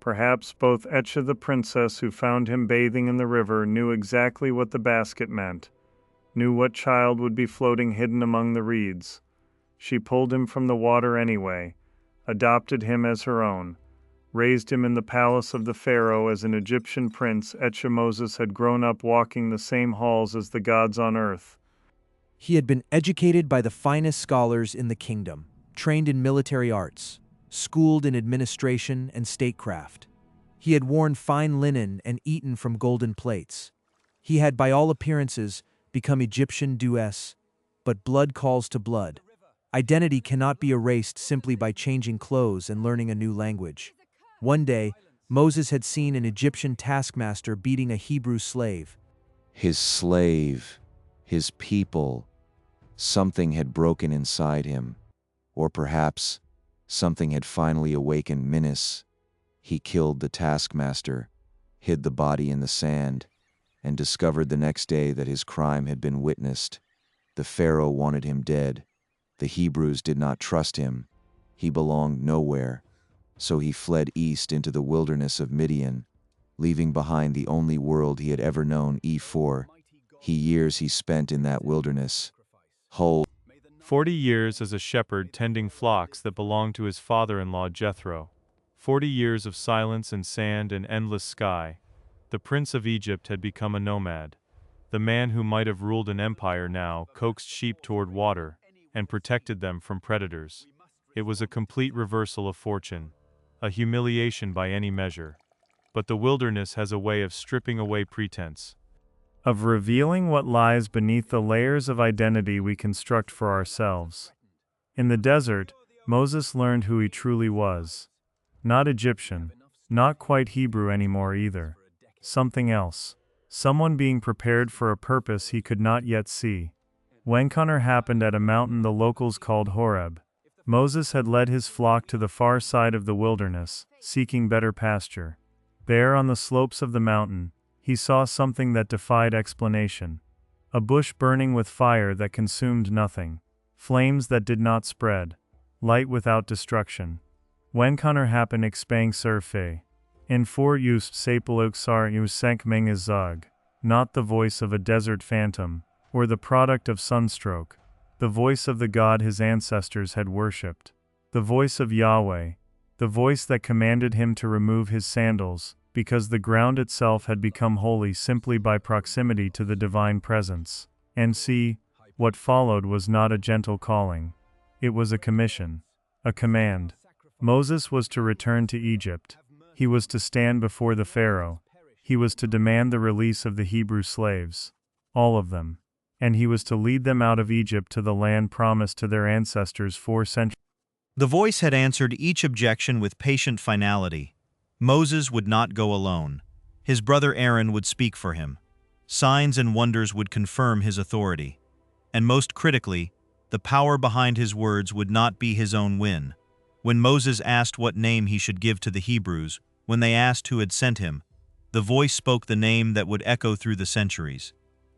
Perhaps both Etcha the princess who found him bathing in the river knew exactly what the basket meant, knew what child would be floating hidden among the reeds. She pulled him from the water anyway, adopted him as her own, raised him in the palace of the pharaoh as an Egyptian prince. Etcha Moses had grown up walking the same halls as the gods on earth. He had been educated by the finest scholars in the kingdom, trained in military arts, schooled in administration and statecraft. He had worn fine linen and eaten from golden plates. He had, by all appearances, become Egyptian dues, but blood calls to blood. Identity cannot be erased simply by changing clothes and learning a new language. One day, Moses had seen an Egyptian taskmaster beating a Hebrew slave. His slave, his people, something had broken inside him, or perhaps something had finally awakened Minas. He killed the taskmaster, hid the body in the sand, and discovered the next day that his crime had been witnessed. The Pharaoh wanted him dead. The Hebrews did not trust him. He belonged nowhere. So he fled east into the wilderness of Midian, leaving behind the only world he had ever known. 40 years he spent in that wilderness. 40 years as a shepherd tending flocks that belonged to his father-in-law Jethro. 40 years of silence and sand and endless sky. The prince of Egypt had become a nomad. The man who might have ruled an empire now coaxed sheep toward water and protected them from predators. It was a complete reversal of fortune, a humiliation by any measure. But the wilderness has a way of stripping away pretense, Of revealing what lies beneath the layers of identity we construct for ourselves. In the desert, Moses learned who he truly was. Not Egyptian, not quite Hebrew anymore either. Something else. Someone being prepared for a purpose he could not yet see. Encounter happened at a mountain the locals called Horeb. Moses had led his flock to the far side of the wilderness, seeking better pasture. There on the slopes of the mountain, he saw something that defied explanation. A bush burning with fire that consumed nothing. Flames that did not spread. Light without destruction. Encounter happened expang surfe. In for just sapelooksar usenk mengazug. Not the voice of a desert phantom, or the product of sunstroke. The voice of the God his ancestors had worshipped. The voice of Yahweh. The voice that commanded him to remove his sandals, because the ground itself had become holy simply by proximity to the divine presence. And see, what followed was not a gentle calling. It was a commission. A command. Moses was to return to Egypt. He was to stand before the Pharaoh. He was to demand the release of the Hebrew slaves. All of them. And he was to lead them out of Egypt to the land promised to their ancestors 4 centuries. The voice had answered each objection with patient finality. Moses would not go alone. His brother Aaron would speak for him. Signs and wonders would confirm his authority. And most critically, the power behind his words would not be his own win. When Moses asked what name he should give to the Hebrews, when they asked who had sent him, the voice spoke the name that would echo through the centuries.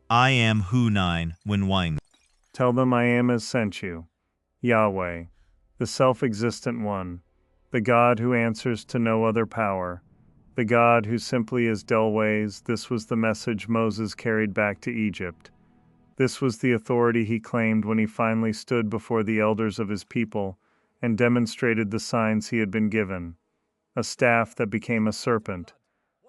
I am who nine when wine. Tell them I am has sent you. Yahweh, the self-existent one, the God who answers to no other power, the God who simply is Delways. This was the message Moses carried back to Egypt. This was the authority he claimed when he finally stood before the elders of his people and demonstrated the signs he had been given. A staff that became a serpent,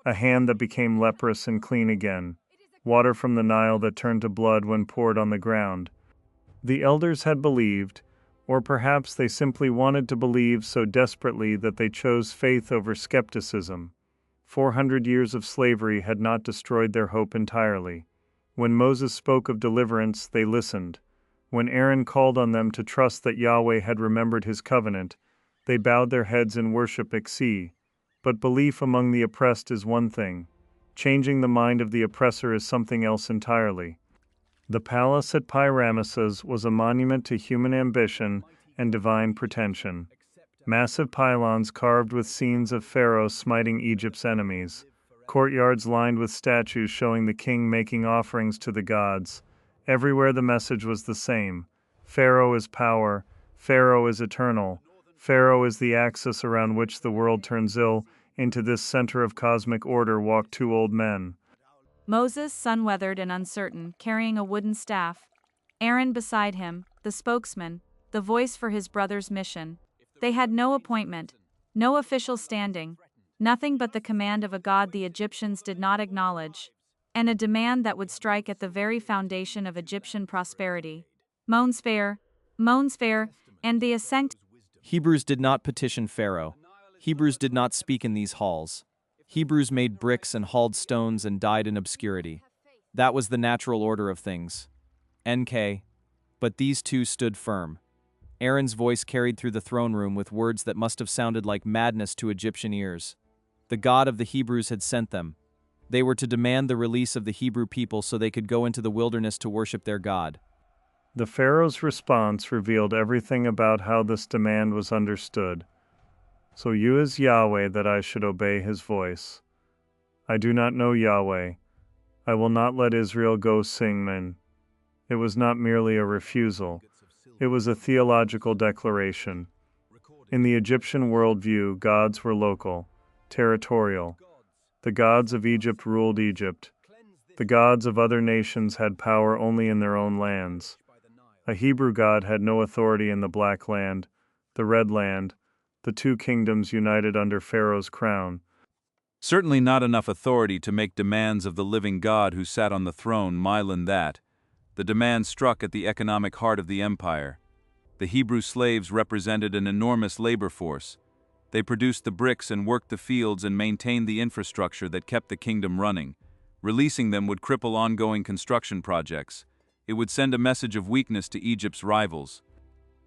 a hand that became leprous and clean again, water from the Nile that turned to blood when poured on the ground. The elders had believed, or perhaps they simply wanted to believe so desperately that they chose faith over skepticism. 400 years of slavery had not destroyed their hope entirely. When Moses spoke of deliverance, they listened. When Aaron called on them to trust that Yahweh had remembered his covenant, they bowed their heads in worship. But belief among the oppressed is one thing. Changing the mind of the oppressor is something else entirely. The palace at Pi-Ramesses was a monument to human ambition and divine pretension. Massive pylons carved with scenes of Pharaoh smiting Egypt's enemies. Courtyards lined with statues showing the king making offerings to the gods. Everywhere the message was the same. Pharaoh is power. Pharaoh is eternal. Pharaoh is the axis around which the world turns ill. Into this center of cosmic order walked two old men. Moses, sun-weathered and uncertain, carrying a wooden staff. Aaron beside him, the spokesman, the voice for his brother's mission. They had no appointment, no official standing, nothing but the command of a god the Egyptians did not acknowledge, and a demand that would strike at the very foundation of Egyptian prosperity. Moans fair, and the assent. Hebrews did not petition Pharaoh. Hebrews did not speak in these halls. Hebrews made bricks and hauled stones and died in obscurity. That was the natural order of things. NK. But these two stood firm. Aaron's voice carried through the throne room with words that must have sounded like madness to Egyptian ears. The God of the Hebrews had sent them. They were to demand the release of the Hebrew people so they could go into the wilderness to worship their God. The Pharaoh's response revealed everything about how this demand was understood. So you is Yahweh that I should obey his voice. I do not know Yahweh. I will not let Israel go singing. It was not merely a refusal. It was a theological declaration. In the Egyptian worldview, gods were local, territorial. The gods of Egypt ruled Egypt. The gods of other nations had power only in their own lands. A Hebrew god had no authority in the Black Land, the Red Land, the two kingdoms united under Pharaoh's crown. Certainly not enough authority to make demands of the living God who sat on the throne, Milan that. The demand struck at the economic heart of the empire. The Hebrew slaves represented an enormous labor force. They produced the bricks and worked the fields and maintained the infrastructure that kept the kingdom running. Releasing them would cripple ongoing construction projects. It would send a message of weakness to Egypt's rivals.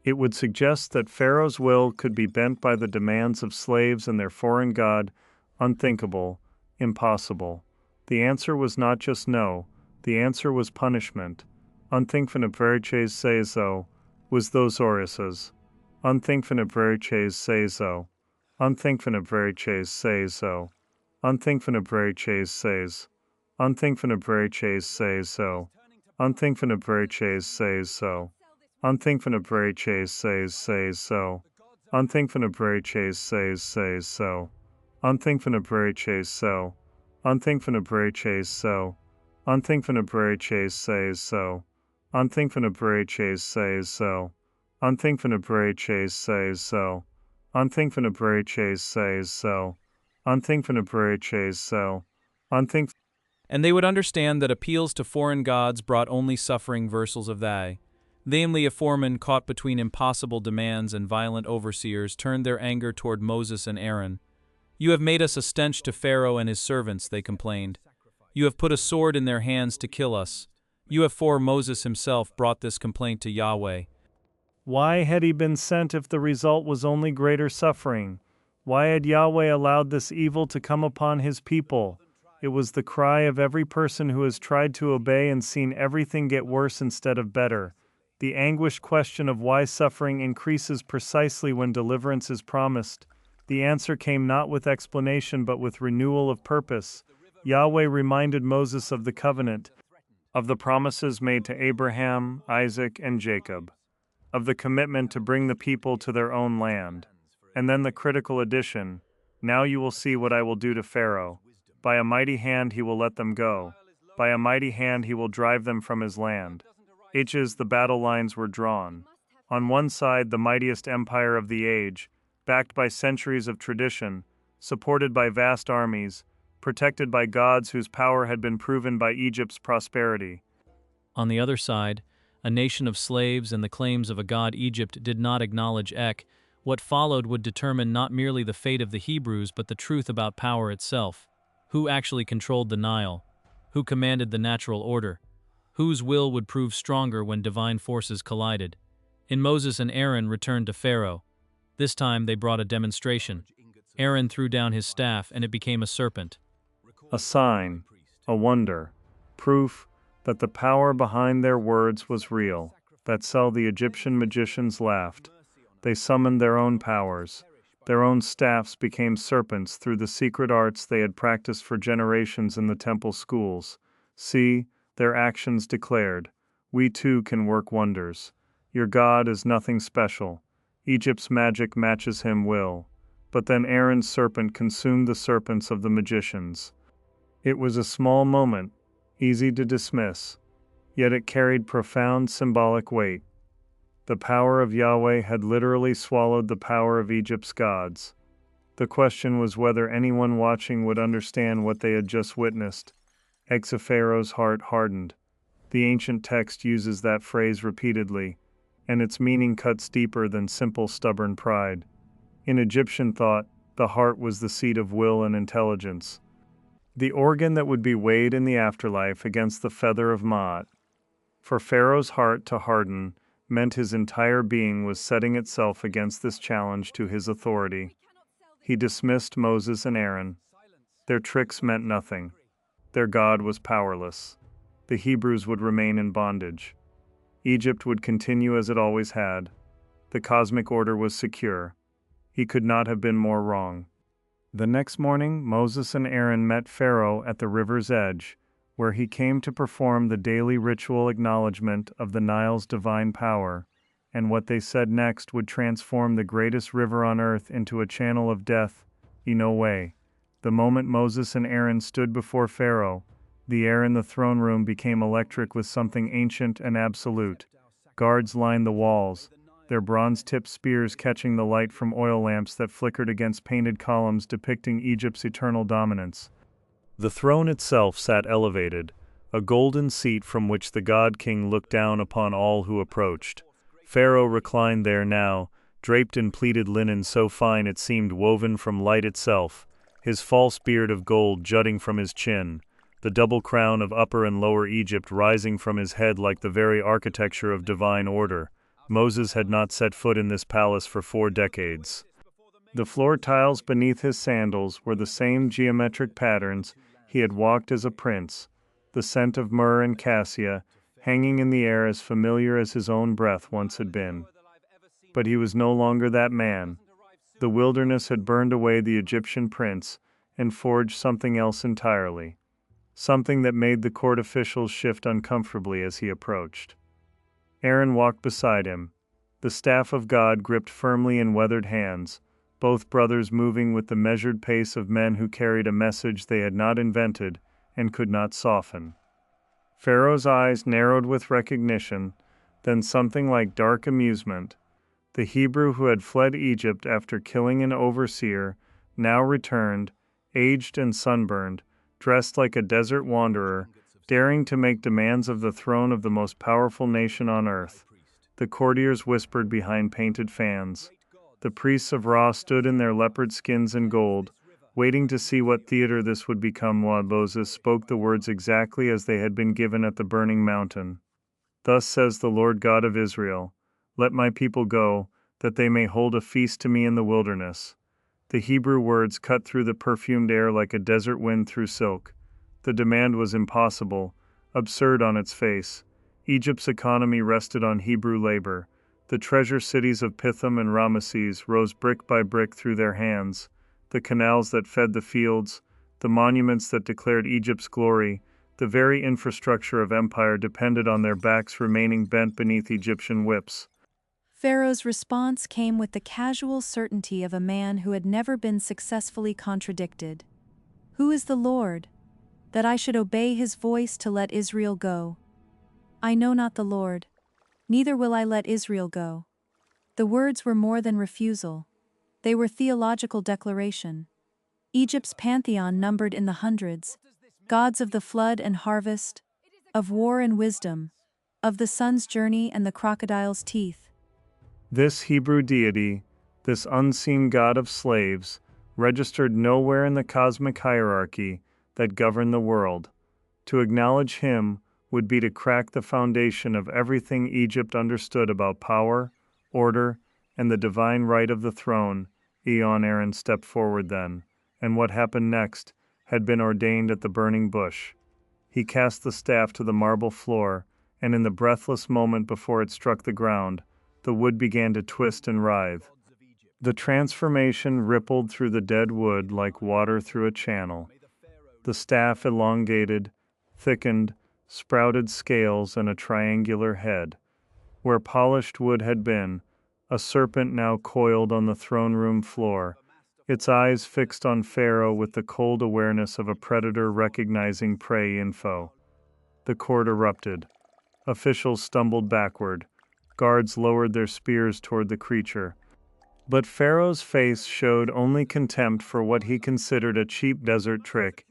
It would suggest that Pharaoh's will could be bent by the demands of slaves and their foreign god. Unthinkable, impossible. The answer was not just no, the answer was punishment. Unthinkfnabveriches seizo, was those orises. Unthinkfnabveriches seizo. Unthinkfnabveriches seizo. Unthinkfnabveriches says. Unthinkfnabveriches seizo. Unthinkfnabveriches seizo. Unthinkfnabveriches says so. Unthinkfnabveriches says so. Unthinkfnabveriches so. Unthinkfnabveriches so. Unthinkfnabveriches says so. Unthinkfnabveriches says so. Unthinkfnabveriches says so. Unthinkfnabveriches says so. Unthinkfnabveriches so. Unthink. And they would understand that appeals to foreign gods brought only suffering versals of they. Namely, a foreman caught between impossible demands and violent overseers turned their anger toward Moses and Aaron. You have made us a stench to Pharaoh and his servants, they complained. You have put a sword in their hands to kill us. You have, for Moses himself, brought this complaint to Yahweh. Why had he been sent if the result was only greater suffering? Why had Yahweh allowed this evil to come upon his people? It was the cry of every person who has tried to obey and seen everything get worse instead of better. The anguished question of why suffering increases precisely when deliverance is promised. The answer came not with explanation but with renewal of purpose. Yahweh reminded Moses of the covenant, of the promises made to Abraham, Isaac, and Jacob, of the commitment to bring the people to their own land. And then the critical addition, now you will see what I will do to Pharaoh. By a mighty hand he will let them go. By a mighty hand he will drive them from his land. The battle lines were drawn. On one side, the mightiest empire of the age, backed by centuries of tradition, supported by vast armies, protected by gods whose power had been proven by Egypt's prosperity. On the other side, a nation of slaves and the claims of a god Egypt did not acknowledge Ek. What followed would determine not merely the fate of the Hebrews but the truth about power itself. Who actually controlled the Nile? Who commanded the natural order? Whose will would prove stronger when divine forces collided? And Moses and Aaron returned to Pharaoh. This time they brought a demonstration. Aaron threw down his staff and it became a serpent. A sign, a wonder, proof that the power behind their words was real. That's how the Egyptian magicians laughed. They summoned their own powers. Their own staffs became serpents through the secret arts they had practiced for generations in the temple schools. See, their actions declared, we too can work wonders. Your God is nothing special. Egypt's magic matches him will. but then Aaron's serpent consumed the serpents of the magicians. It was a small moment, easy to dismiss, yet it carried profound symbolic weight. The power of Yahweh had literally swallowed the power of Egypt's gods. The question was whether anyone watching would understand what they had just witnessed. Pharaoh's heart hardened. The ancient text uses that phrase repeatedly, and its meaning cuts deeper than simple stubborn pride. In Egyptian thought, the heart was the seat of will and intelligence, the organ that would be weighed in the afterlife against the feather of Ma'at. For Pharaoh's heart to harden meant his entire being was setting itself against this challenge to his authority. He dismissed Moses and Aaron. Their tricks meant nothing. Their God was powerless. The Hebrews would remain in bondage. Egypt would continue as it always had. The cosmic order was secure. He could not have been more wrong. The next morning, Moses and Aaron met Pharaoh at the river's edge, where he came to perform the daily ritual acknowledgement of the Nile's divine power, and what they said next would transform the greatest river on earth into a channel of death, no way. The moment Moses and Aaron stood before Pharaoh, the air in the throne room became electric with something ancient and absolute. Guards lined the walls, their bronze-tipped spears catching the light from oil lamps that flickered against painted columns depicting Egypt's eternal dominance. The throne itself sat elevated, a golden seat from which the God-King looked down upon all who approached. Pharaoh reclined there now, draped in pleated linen so fine it seemed woven from light itself, his false beard of gold jutting from his chin, the double crown of Upper and Lower Egypt rising from his head like the very architecture of divine order. Moses had not set foot in this palace for 4 decades. The floor tiles beneath his sandals were the same geometric patterns he had walked as a prince, the scent of myrrh and cassia hanging in the air as familiar as his own breath once had been. But he was no longer that man. The wilderness had burned away the Egyptian prince and forged something else entirely, something that made the court officials shift uncomfortably as he approached. Aaron walked beside him, the staff of God gripped firmly in weathered hands, both brothers moving with the measured pace of men who carried a message they had not invented and could not soften. Pharaoh's eyes narrowed with recognition, then something like dark amusement. The Hebrew who had fled Egypt after killing an overseer now returned, aged and sunburned, dressed like a desert wanderer, daring to make demands of the throne of the most powerful nation on earth. The courtiers whispered behind painted fans. The priests of Ra stood in their leopard skins and gold, waiting to see what theater this would become while Moses spoke the words exactly as they had been given at the burning mountain. Thus says the Lord God of Israel, let my people go, that they may hold a feast to me in the wilderness. The Hebrew words cut through the perfumed air like a desert wind through silk. The demand was impossible, absurd on its face. Egypt's economy rested on Hebrew labor. The treasure cities of Pithom and Ramesses rose brick by brick through their hands. The canals that fed the fields, the monuments that declared Egypt's glory, the very infrastructure of empire depended on their backs remaining bent beneath Egyptian whips. Pharaoh's response came with the casual certainty of a man who had never been successfully contradicted. Who is the Lord, that I should obey his voice to let Israel go? I know not the Lord, neither will I let Israel go. The words were more than refusal. They were theological declaration. Egypt's pantheon numbered in the hundreds, gods of the flood and harvest, of war and wisdom, of the sun's journey and the crocodile's teeth. This Hebrew deity, this unseen god of slaves, registered nowhere in the cosmic hierarchy that governed the world. To acknowledge him would be to crack the foundation of everything Egypt understood about power, order, and the divine right of the throne. Aaron stepped forward then, and what happened next had been ordained at the burning bush. He cast the staff to the marble floor, and in the breathless moment before it struck the ground, the wood began to twist and writhe. The transformation rippled through the dead wood like water through a channel. The staff elongated, thickened, sprouted scales and a triangular head. Where polished wood had been, a serpent now coiled on the throne room floor, its eyes fixed on Pharaoh with the cold awareness of a predator recognizing prey info. The court erupted. Officials stumbled backward. Guards lowered their spears toward the creature. But Pharaoh's face showed only contempt for what he considered a cheap desert trick.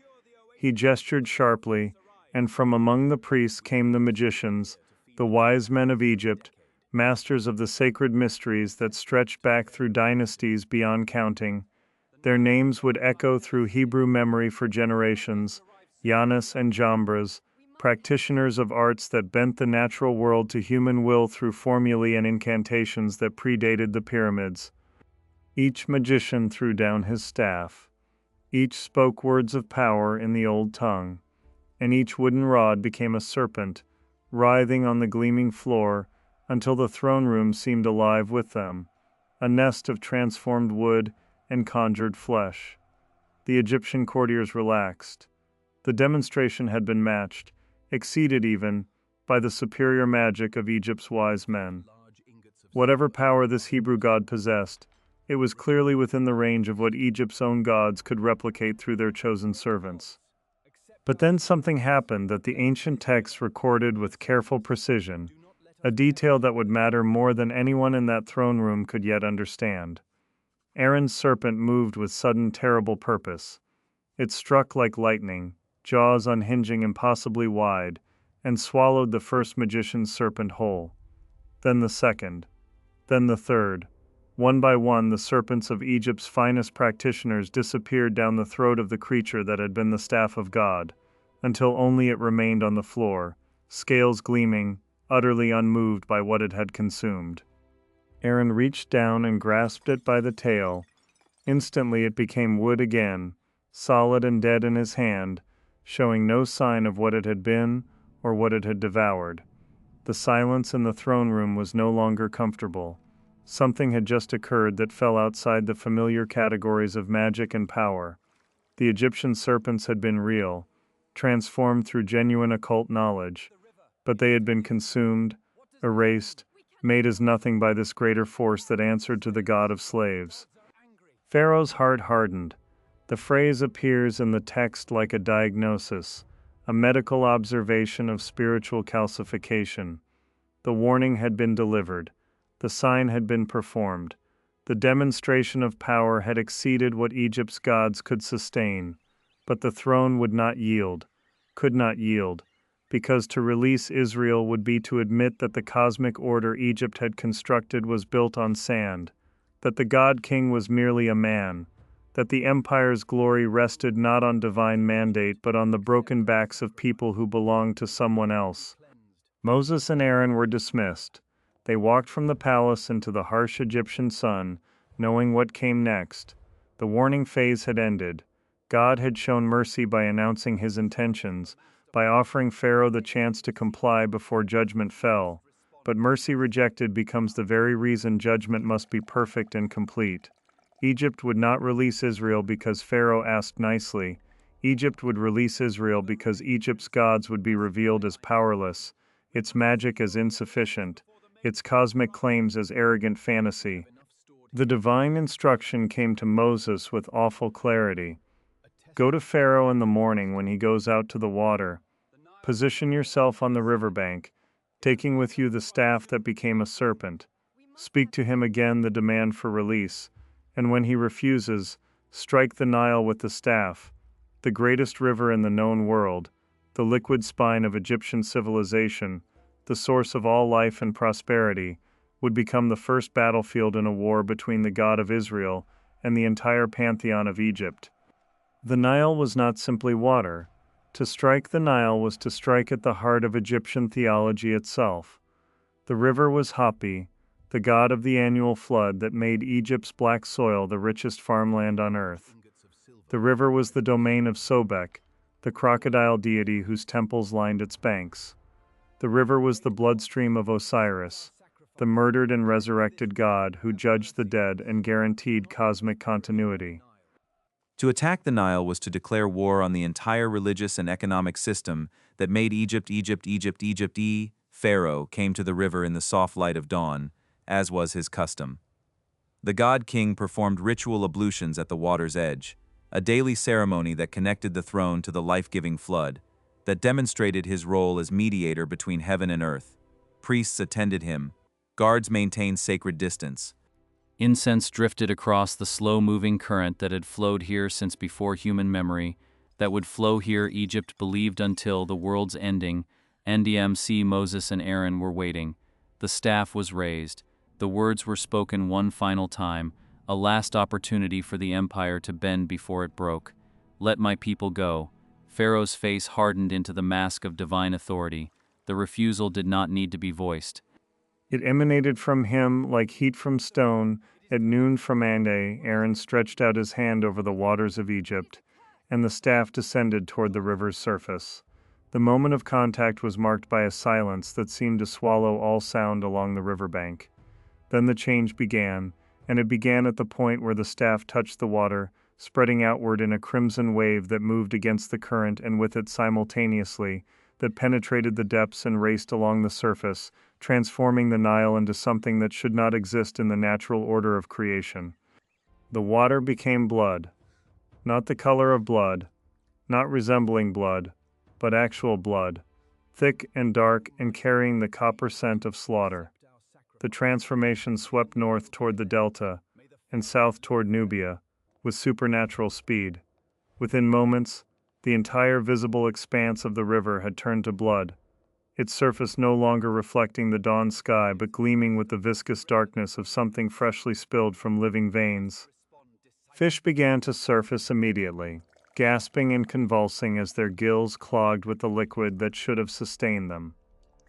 He gestured sharply, and from among the priests came the magicians, the wise men of Egypt, masters of the sacred mysteries that stretched back through dynasties beyond counting. Their names would echo through Hebrew memory for generations: Janus and Jambres, practitioners of arts that bent the natural world to human will through formulae and incantations that predated the pyramids. Each magician threw down his staff. Each spoke words of power in the old tongue, and each wooden rod became a serpent, writhing on the gleaming floor until the throne room seemed alive with them, a nest of transformed wood and conjured flesh. The Egyptian courtiers relaxed. The demonstration had been matched, exceeded even, by the superior magic of Egypt's wise men. Whatever power this Hebrew god possessed, it was clearly within the range of what Egypt's own gods could replicate through their chosen servants. But then something happened that the ancient texts recorded with careful precision, a detail that would matter more than anyone in that throne room could yet understand. Aaron's serpent moved with sudden terrible purpose. It struck like lightning, jaws unhinging impossibly wide, and swallowed the first magician's serpent whole. Then the second. Then the third. One by one, the serpents of Egypt's finest practitioners disappeared down the throat of the creature that had been the staff of God, until only it remained on the floor, scales gleaming, utterly unmoved by what it had consumed. Aaron reached down and grasped it by the tail. Instantly it became wood again, solid and dead in his hand, showing no sign of what it had been or what it had devoured. The silence in the throne room was no longer comfortable. Something had just occurred that fell outside the familiar categories of magic and power. The Egyptian serpents had been real, transformed through genuine occult knowledge, but they had been consumed, erased, made as nothing by this greater force that answered to the god of slaves. Pharaoh's heart hardened. The phrase appears in the text like a diagnosis, a medical observation of spiritual calcification. The warning had been delivered. The sign had been performed. The demonstration of power had exceeded what Egypt's gods could sustain. But the throne would not yield, could not yield, because to release Israel would be to admit that the cosmic order Egypt had constructed was built on sand, that the god-king was merely a man, that the empire's glory rested not on divine mandate but on the broken backs of people who belonged to someone else. Moses and Aaron were dismissed. They walked from the palace into the harsh Egyptian sun, knowing what came next. The warning phase had ended. God had shown mercy by announcing his intentions, by offering Pharaoh the chance to comply before judgment fell. But mercy rejected becomes the very reason judgment must be perfect and complete. Egypt would not release Israel because Pharaoh asked nicely. Egypt would release Israel because Egypt's gods would be revealed as powerless, its magic as insufficient, its cosmic claims as arrogant fantasy. The divine instruction came to Moses with awful clarity. Go to Pharaoh in the morning when he goes out to the water. Position yourself on the riverbank, taking with you the staff that became a serpent. Speak to him again the demand for release, and when he refuses, strike the Nile with the staff, the greatest river in the known world, the liquid spine of Egyptian civilization, the source of all life and prosperity, would become the first battlefield in a war between the God of Israel and the entire pantheon of Egypt. The Nile was not simply water. To strike the Nile was to strike at the heart of Egyptian theology itself. The river was Hapi, the god of the annual flood that made Egypt's black soil the richest farmland on earth. The river was the domain of Sobek, the crocodile deity whose temples lined its banks. The river was the bloodstream of Osiris, the murdered and resurrected god who judged the dead and guaranteed cosmic continuity. To attack the Nile was to declare war on the entire religious and economic system that made Egypt. Pharaoh came to the river in the soft light of dawn, as was his custom. the god-king performed ritual ablutions at the water's edge, a daily ceremony that connected the throne to the life-giving flood, that demonstrated his role as mediator between heaven and earth. Priests attended him. Guards maintained sacred distance. Incense drifted across the slow-moving current that had flowed here since before human memory, that would flow here, Egypt believed, until the world's ending. NDMC Moses and Aaron were waiting. The staff was raised. The words were spoken one final time, a last opportunity for the empire to bend before it broke. Let my people go. Pharaoh's face hardened into the mask of divine authority. The refusal did not need to be voiced. It emanated from him like heat from stone. At noon from Ande, Aaron stretched out his hand over the waters of Egypt, and the staff descended toward the river's surface. The moment of contact was marked by a silence that seemed to swallow all sound along the riverbank. Then the change began, and it began at the point where the staff touched the water, spreading outward in a crimson wave that moved against the current and with it simultaneously, that penetrated the depths and raced along the surface, transforming the Nile into something that should not exist in the natural order of creation. The water became blood. Not the color of blood, not resembling blood, but actual blood, thick and dark and carrying the copper scent of slaughter. The transformation swept north toward the delta and south toward Nubia with supernatural speed. Within moments, the entire visible expanse of the river had turned to blood, its surface no longer reflecting the dawn sky but gleaming with the viscous darkness of something freshly spilled from living veins. Fish began to surface immediately, gasping and convulsing as their gills clogged with the liquid that should have sustained them.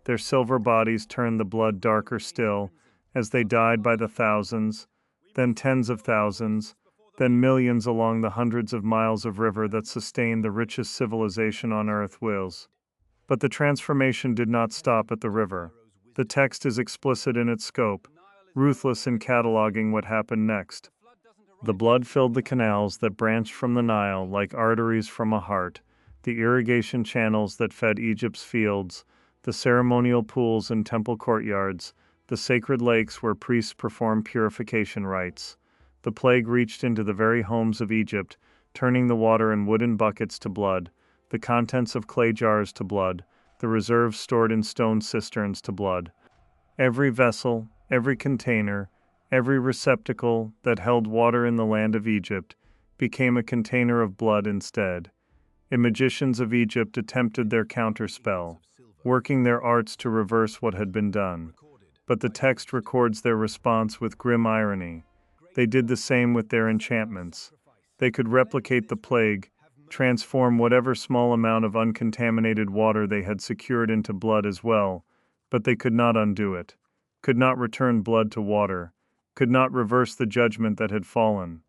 Their silver bodies turned the blood darker still as they died by the thousands, then tens of thousands, then millions along the hundreds of miles of river that sustained the richest civilization on earth wills. But the transformation did not stop at the river. The text is explicit in its scope, ruthless in cataloging what happened next. The blood filled the canals that branched from the Nile like arteries from a heart, the irrigation channels that fed Egypt's fields, the ceremonial pools and temple courtyards, the sacred lakes where priests performed purification rites. The plague reached into the very homes of Egypt, turning the water in wooden buckets to blood, the contents of clay jars to blood, the reserves stored in stone cisterns to blood. Every vessel, every container, every receptacle that held water in the land of Egypt became a container of blood instead. And magicians of Egypt attempted their counterspell, working their arts to reverse what had been done. But the text records their response with grim irony. They did the same with their enchantments. They could replicate the plague, transform whatever small amount of uncontaminated water they had secured into blood as well, but they could not undo it, could not return blood to water, could not reverse the judgment that had fallen.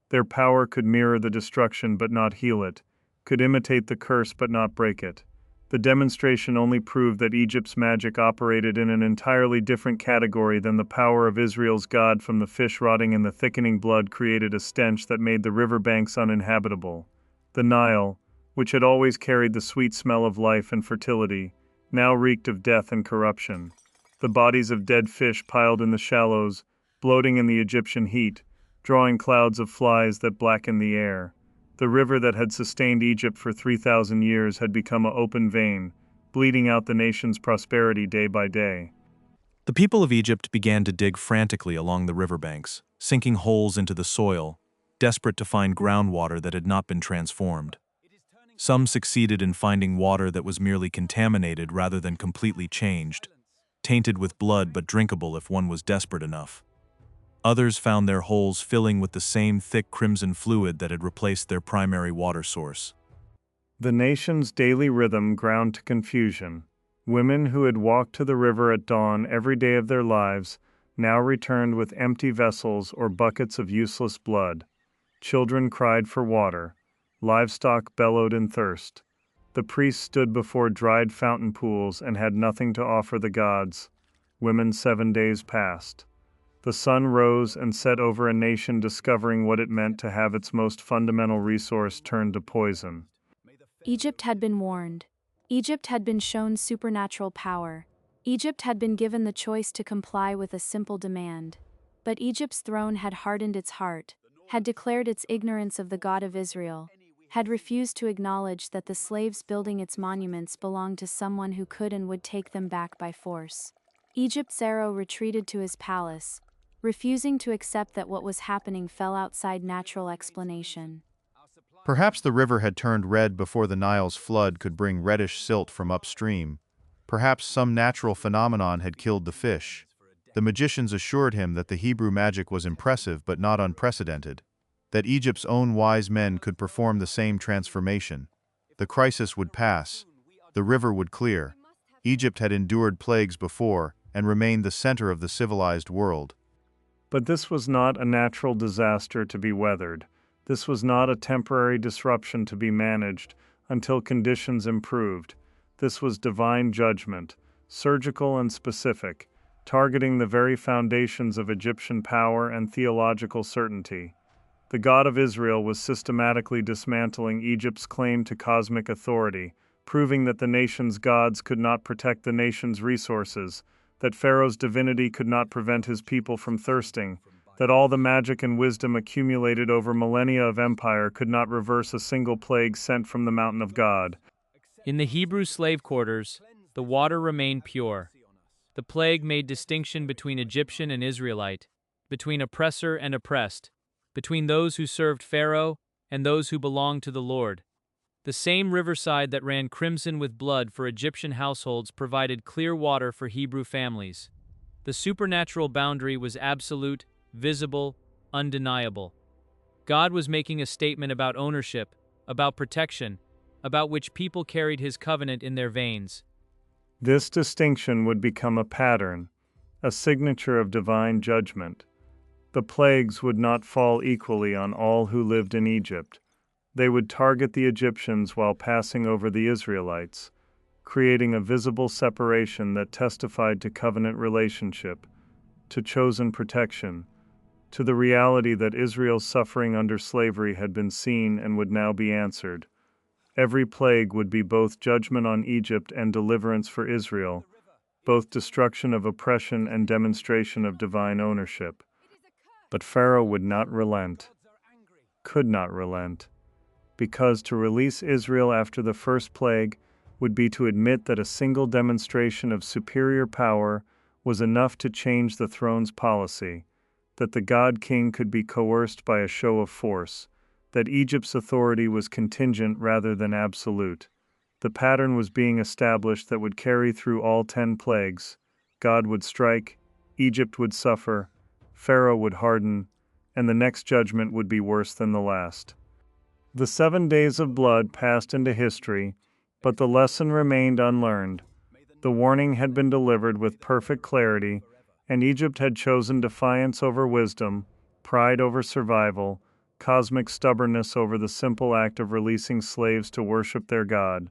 Their power could mirror the destruction but not heal it, could imitate the curse but not break it. The demonstration only proved that Egypt's magic operated in an entirely different category than the power of Israel's God. From the fish rotting in the thickening blood created a stench that made the riverbanks uninhabitable. The Nile, which had always carried the sweet smell of life and fertility, now reeked of death and corruption. The bodies of dead fish piled in the shallows, bloating in the Egyptian heat, drawing clouds of flies that blackened the air. The river that had sustained Egypt for 3,000 years had become an open vein, bleeding out the nation's prosperity day by day. The people of Egypt began to dig frantically along the riverbanks, sinking holes into the soil, desperate to find groundwater that had not been transformed. Some succeeded in finding water that was merely contaminated rather than completely changed, tainted with blood but drinkable if one was desperate enough. Others found their holes filling with the same thick crimson fluid that had replaced their primary water source. The nation's daily rhythm ground to confusion. Women who had walked to the river at dawn every day of their lives now returned with empty vessels or buckets of useless blood. Children cried for water. Livestock bellowed in thirst. The priests stood before dried fountain pools and had nothing to offer the gods. Women 7 days passed. The sun rose and set over a nation discovering what it meant to have its most fundamental resource turned to poison. Egypt had been warned. Egypt had been shown supernatural power. Egypt had been given the choice to comply with a simple demand. But Egypt's throne had hardened its heart, had declared its ignorance of the God of Israel, had refused to acknowledge that the slaves building its monuments belonged to someone who could and would take them back by force. Egypt's Pharaoh retreated to his palace, refusing to accept that what was happening fell outside natural explanation. Perhaps the river had turned red before the Nile's flood could bring reddish silt from upstream. Perhaps some natural phenomenon had killed the fish. The magicians assured him that the Hebrew magic was impressive but not unprecedented, that Egypt's own wise men could perform the same transformation. The crisis would pass. The river would clear. Egypt had endured plagues before and remained the center of the civilized world. But this was not a natural disaster to be weathered. This was not a temporary disruption to be managed until conditions improved. This was divine judgment, surgical and specific, targeting the very foundations of Egyptian power and theological certainty. The God of Israel was systematically dismantling Egypt's claim to cosmic authority, proving that the nation's gods could not protect the nation's resources, that Pharaoh's divinity could not prevent his people from thirsting, that all the magic and wisdom accumulated over millennia of empire could not reverse a single plague sent from the mountain of God. In the Hebrew slave quarters, the water remained pure. The plague made distinction between Egyptian and Israelite, between oppressor and oppressed, between those who served Pharaoh and those who belonged to the Lord. The same riverside that ran crimson with blood for Egyptian households provided clear water for Hebrew families. The supernatural boundary was absolute, visible, undeniable. God was making a statement about ownership, about protection, about which people carried his covenant in their veins. This distinction would become a pattern, a signature of divine judgment. The plagues would not fall equally on all who lived in Egypt. They would target the Egyptians while passing over the Israelites, creating a visible separation that testified to covenant relationship, to chosen protection, to the reality that Israel's suffering under slavery had been seen and would now be answered. Every plague would be both judgment on Egypt and deliverance for Israel, both destruction of oppression and demonstration of divine ownership. But Pharaoh would not relent, could not relent, because to release Israel after the first plague would be to admit that a single demonstration of superior power was enough to change the throne's policy, that the God-King could be coerced by a show of force, that Egypt's authority was contingent rather than absolute. The pattern was being established that would carry through all 10 plagues. God would strike, Egypt would suffer, Pharaoh would harden, and the next judgment would be worse than the last. The 7 days of blood passed into history, but the lesson remained unlearned. The warning had been delivered with perfect clarity, and Egypt had chosen defiance over wisdom, pride over survival, cosmic stubbornness over the simple act of releasing slaves to worship their God.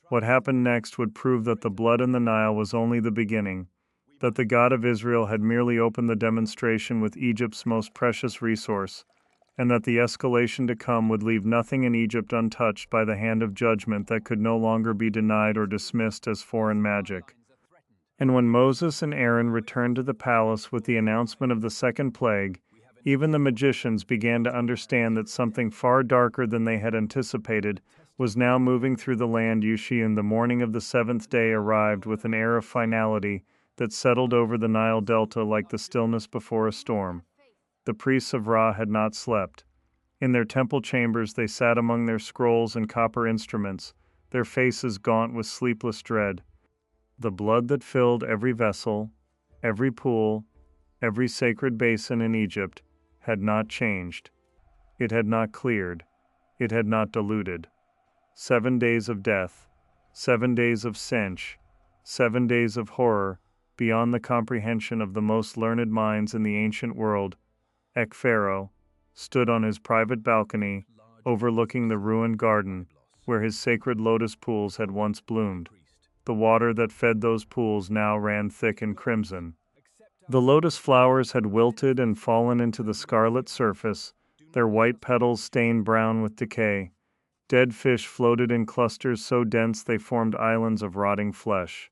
What happened next would prove that the blood in the Nile was only the beginning, that the God of Israel had merely opened the demonstration with Egypt's most precious resource, and that the escalation to come would leave nothing in Egypt untouched by the hand of judgment that could no longer be denied or dismissed as foreign magic. And when Moses and Aaron returned to the palace with the announcement of the second plague, even the magicians began to understand that something far darker than they had anticipated was now moving through the land. Yushi, the morning of the 7th day arrived with an air of finality that settled over the Nile Delta like the stillness before a storm. The priests of Ra had not slept. In their temple chambers they sat among their scrolls and copper instruments, their faces gaunt with sleepless dread. The blood that filled every vessel, every pool, every sacred basin in Egypt had not changed. It had not cleared. It had not diluted. 7 days of death, 7 days of stench, 7 days of horror, beyond the comprehension of the most learned minds in the ancient world. Pharaoh stood on his private balcony, overlooking the ruined garden, where his sacred lotus pools had once bloomed. The water that fed those pools now ran thick and crimson. The lotus flowers had wilted and fallen into the scarlet surface, their white petals stained brown with decay. Dead fish floated in clusters so dense they formed islands of rotting flesh.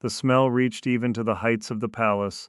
The smell reached even to the heights of the palace,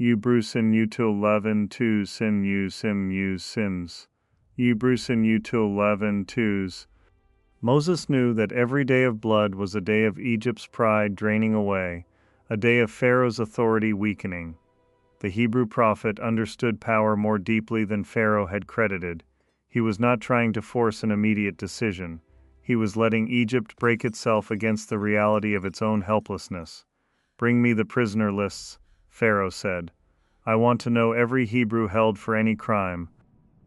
Ubrusin util 11 2 sim u sim u sims. Ubrusin util 11 2s. Moses knew that every day of blood was a day of Egypt's pride draining away, a day of Pharaoh's authority weakening. The Hebrew prophet understood power more deeply than Pharaoh had credited. He was not trying to force an immediate decision. He was letting Egypt break itself against the reality of its own helplessness. "Bring me the prisoner lists," Pharaoh said. "I want to know every Hebrew held for any crime.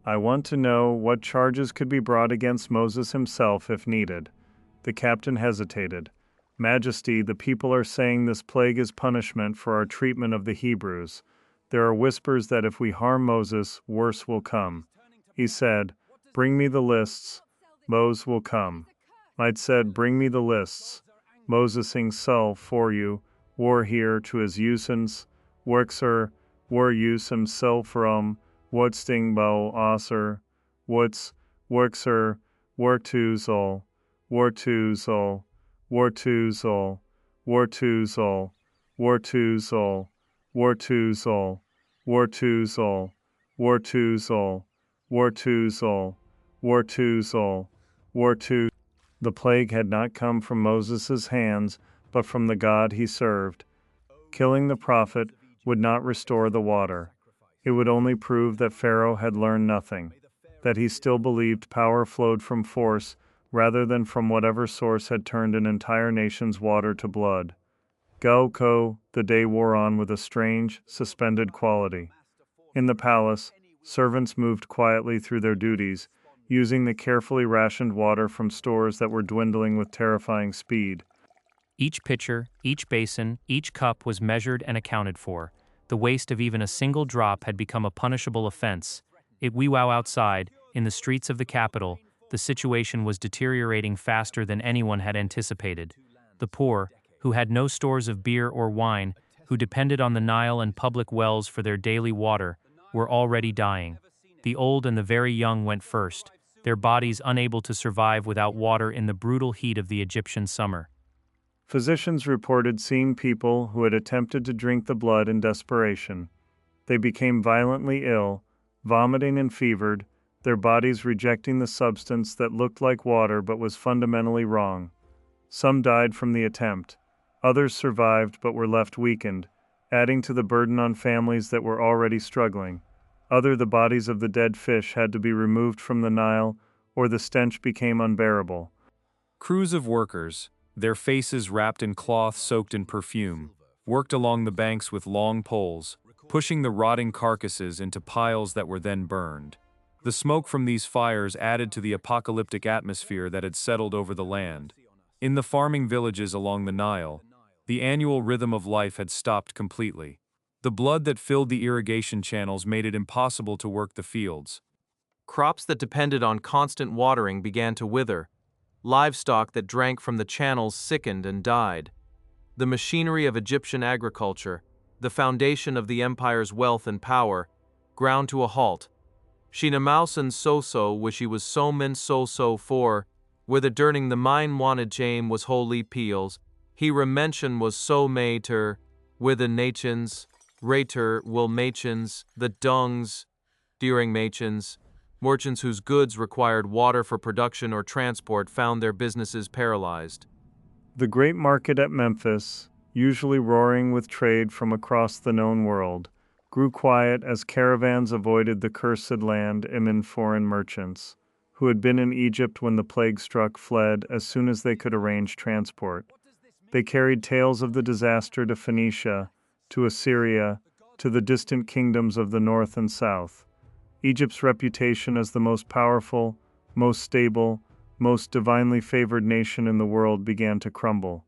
I want to know what charges could be brought against Moses himself if needed." The captain hesitated. "Majesty, the people are saying this plague is punishment for our treatment of the Hebrews. There are whispers that if we harm Moses, worse will come." He said, "Bring me the lists. Moses will come." Might said, "Bring me the lists." Moses sol for you, war here to his usance, workser, war use himself from, what sting bow osser, what's workser, war to zol, war to zol, war to zol, war to zol, war to zol, war to zol, war to zol, war to zol, war to zol, war to zol, war to. The plague had not come from Moses' hands, but from the God he served. Killing the prophet would not restore the water. It would only prove that Pharaoh had learned nothing, that he still believed power flowed from force rather than from whatever source had turned an entire nation's water to blood. Go, the day wore on with a strange, suspended quality. In the palace, servants moved quietly through their duties, using the carefully rationed water from stores that were dwindling with terrifying speed. Each pitcher, each basin, each cup was measured and accounted for. The waste of even a single drop had become a punishable offense. Outside, in the streets of the capital, the situation was deteriorating faster than anyone had anticipated. The poor, who had no stores of beer or wine, who depended on the Nile and public wells for their daily water, were already dying. The old and the very young went first, their bodies unable to survive without water in the brutal heat of the Egyptian summer. Physicians reported seeing people who had attempted to drink the blood in desperation. They became violently ill, vomiting and fevered, their bodies rejecting the substance that looked like water but was fundamentally wrong. Some died from the attempt. Others survived but were left weakened, adding to the burden on families that were already struggling. The bodies of the dead fish had to be removed from the Nile, or the stench became unbearable. Crews of workers, their faces wrapped in cloth soaked in perfume, worked along the banks with long poles, pushing the rotting carcasses into piles that were then burned. The smoke from these fires added to the apocalyptic atmosphere that had settled over the land. In the farming villages along the Nile, the annual rhythm of life had stopped completely. The blood that filled the irrigation channels made it impossible to work the fields. Crops that depended on constant watering began to wither. Livestock that drank from the channels sickened and died. The machinery of Egyptian agriculture, the foundation of the empire's wealth and power, ground to a halt. Shinamausen so which he was so for, where the durning the mine wanted jame was wholly peels, he remention was so mater, where the nations, rater will machins, the dungs, during machins, merchants whose goods required water for production or transport found their businesses paralyzed. The great market at Memphis, usually roaring with trade from across the known world, grew quiet as caravans avoided the cursed land amid foreign merchants, who had been in Egypt when the plague struck, fled as soon as they could arrange transport. They carried tales of the disaster to Phoenicia, to Assyria, to the distant kingdoms of the north and south. Egypt's reputation as the most powerful, most stable, most divinely favored nation in the world began to crumble.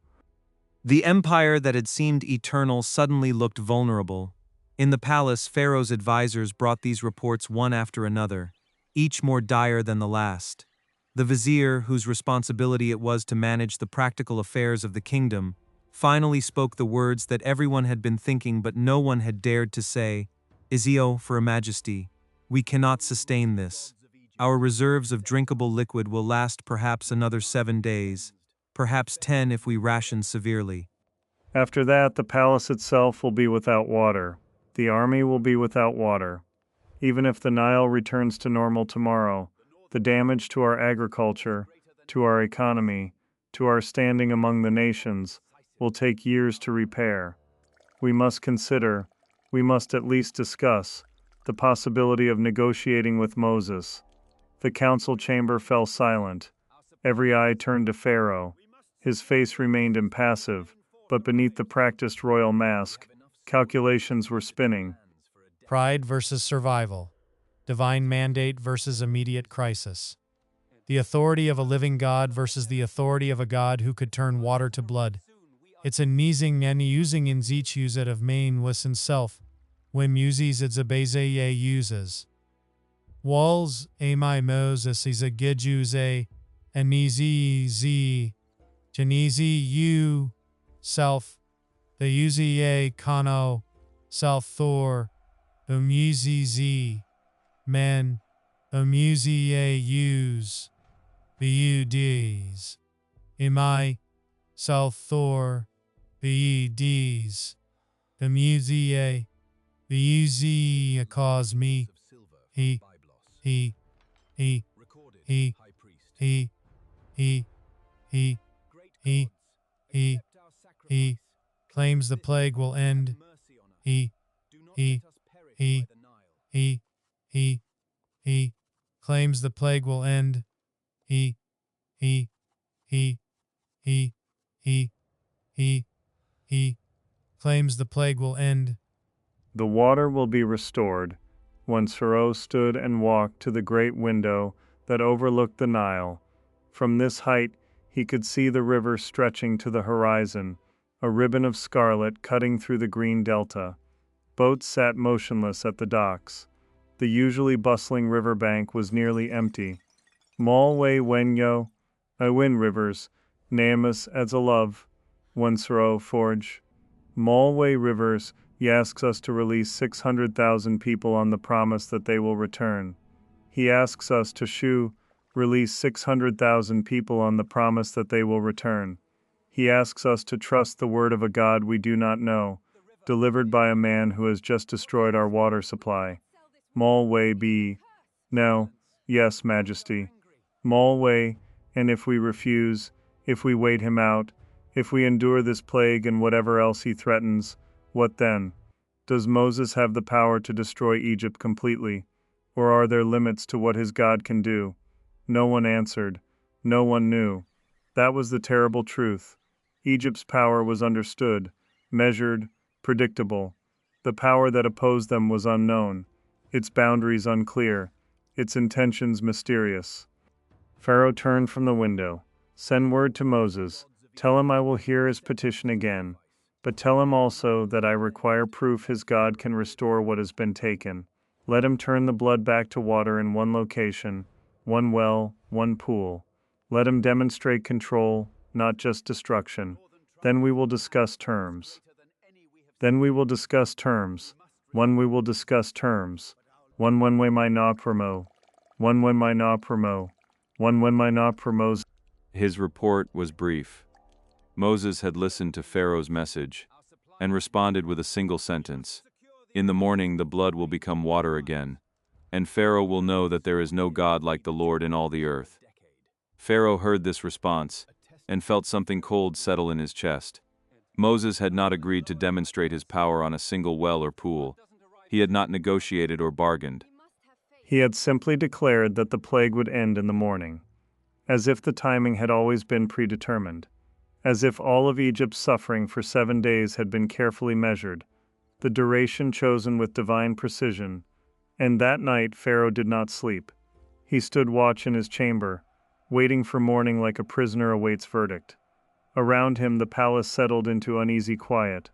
The empire that had seemed eternal suddenly looked vulnerable. In the palace, Pharaoh's advisors brought these reports one after another, each more dire than the last. The vizier, whose responsibility it was to manage the practical affairs of the kingdom, finally spoke the words that everyone had been thinking but no one had dared to say, "Izio, for a majesty, we cannot sustain this. Our reserves of drinkable liquid will last perhaps another 7 days, perhaps 10 if we ration severely. After that, the palace itself will be without water. The army will be without water. Even if the Nile returns to normal tomorrow, the damage to our agriculture, to our economy, to our standing among the nations, will take years to repair. We must consider, we must at least discuss, the possibility of negotiating with Moses. The council chamber fell silent. Every eye turned to Pharaoh. His face remained impassive, but beneath the practiced royal mask, calculations were spinning. Pride versus survival. Divine mandate versus immediate crisis. The authority of a living God versus the authority of a God who could turn water to blood. It's a nizing and using in zich use it of main listen self, when muses it's a beze ye uses. Walls, amai Moses is a gidjuze, and nizi z, janizi you, self, the uzie kano, self Thor, umuzi z, men, umuzie use, buds, imai, self Thor, buds, umuzie, buzie cause me, he, he, he, he, he, he, he, he, claims the plague will end, he, claims the plague will end, he, claims the plague will end. The water will be restored. When Pharaoh stood and walked to the great window that overlooked the Nile. From this height he could see the river stretching to the horizon, a ribbon of scarlet cutting through the green delta. Boats sat motionless at the docks. The usually bustling riverbank was nearly empty. Malway Wenyo, I win rivers, Namus as a love, Wensro Forge. Malway Rivers, he asks us to release 600,000 people on the promise that they will return. He asks us to release 600,000 people on the promise that they will return. He asks us to trust the word of a God we do not know, delivered by a man who has just destroyed our water supply. Malway be. No, yes, Majesty. Malway, and if we refuse, if we wait him out, if we endure this plague and whatever else he threatens, what then? Does Moses have the power to destroy Egypt completely? Or are there limits to what his God can do? No one answered. No one knew. That was the terrible truth. Egypt's power was understood, measured, predictable. The power that opposed them was unknown, its boundaries unclear, its intentions mysterious. Pharaoh turned from the window. Send word to Moses. Tell him I will hear his petition again. But tell him also that I require proof his God can restore what has been taken. Let him turn the blood back to water in one location, one well, one pool. Let him demonstrate control, not just destruction. Then we will discuss terms. Then we will discuss terms. One we will discuss terms. One when we might not promote. One when might not promote. One when might not promote. His report was brief. Moses had listened to Pharaoh's message and responded with a single sentence. In the morning the blood will become water again, and Pharaoh will know that there is no God like the Lord in all the earth. Pharaoh heard this response and felt something cold settle in his chest. Moses had not agreed to demonstrate his power on a single well or pool. He had not negotiated or bargained. He had simply declared that the plague would end in the morning, as if the timing had always been predetermined. As if all of Egypt's suffering for 7 days had been carefully measured, the duration chosen with divine precision, and that night Pharaoh did not sleep. He stood watch in his chamber, waiting for morning like a prisoner awaits verdict. Around him the palace settled into uneasy quiet.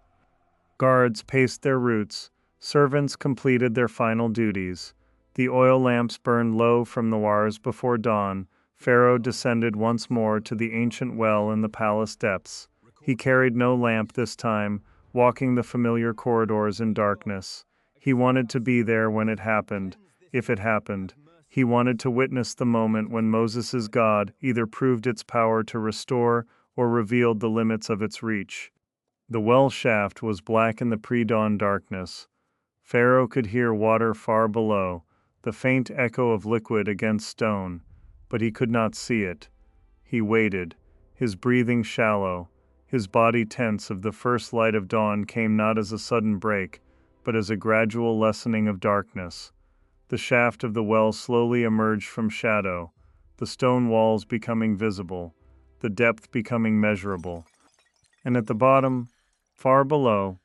Guards paced their routes, servants completed their final duties. The oil lamps burned low from the wires before dawn. Pharaoh descended once more to the ancient well in the palace depths. He carried no lamp this time, walking the familiar corridors in darkness. He wanted to be there when it happened, if it happened. He wanted to witness the moment when Moses' God either proved its power to restore or revealed the limits of its reach. The well shaft was black in the pre-dawn darkness. Pharaoh could hear water far below, the faint echo of liquid against stone, but he could not see it. He waited, his breathing shallow, his body tense as the first light of dawn came not as a sudden break, but as a gradual lessening of darkness. The shaft of the well slowly emerged from shadow, the stone walls becoming visible, the depth becoming measurable. And at the bottom, far below,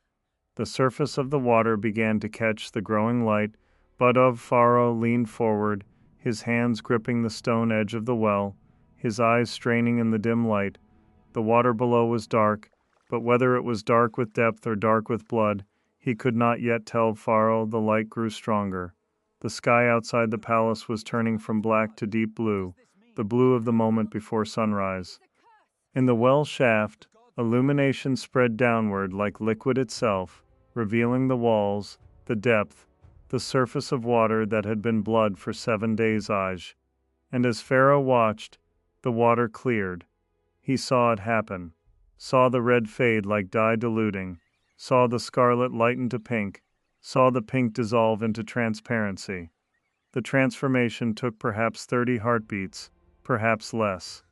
the surface of the water began to catch the growing light, but Pharaoh leaned forward, his hands gripping the stone edge of the well, his eyes straining in the dim light. The water below was dark, but whether it was dark with depth or dark with blood, he could not yet tell. Pharaoh, the light grew stronger. The sky outside the palace was turning from black to deep blue, the blue of the moment before sunrise. In the well shaft, illumination spread downward like liquid itself, revealing the walls, the depth, the surface of water that had been blood for 7 days. And as Pharaoh watched, the water cleared. He saw it happen, saw the red fade like dye diluting, saw the scarlet lighten to pink, saw the pink dissolve into transparency. The transformation took perhaps 30 heartbeats, perhaps less.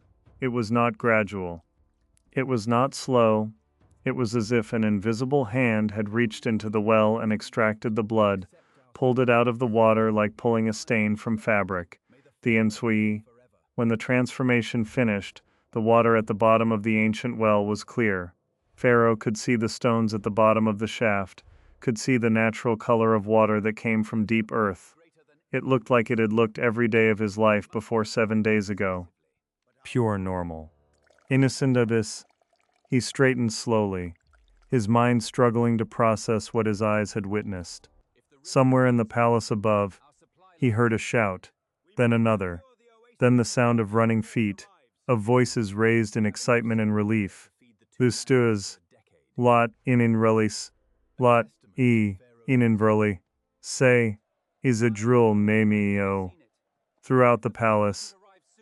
It was not gradual. It was not slow. It was as if an invisible hand had reached into the well and extracted the blood, pulled it out of the water like pulling a stain from fabric. The ensui. When the transformation finished, the water at the bottom of the ancient well was clear. Pharaoh could see the stones at the bottom of the shaft, could see the natural color of water that came from deep earth. It looked like it had looked every day of his life before 7 days ago. Pure normal. Innocent abyss. He straightened slowly, his mind struggling to process what his eyes had witnessed. Somewhere in the palace above, he heard a shout, then another, then the sound of running feet, of voices raised in excitement and relief. Lustus, lot in relis, lot in verli, say, is a drill memeo. Throughout the palace,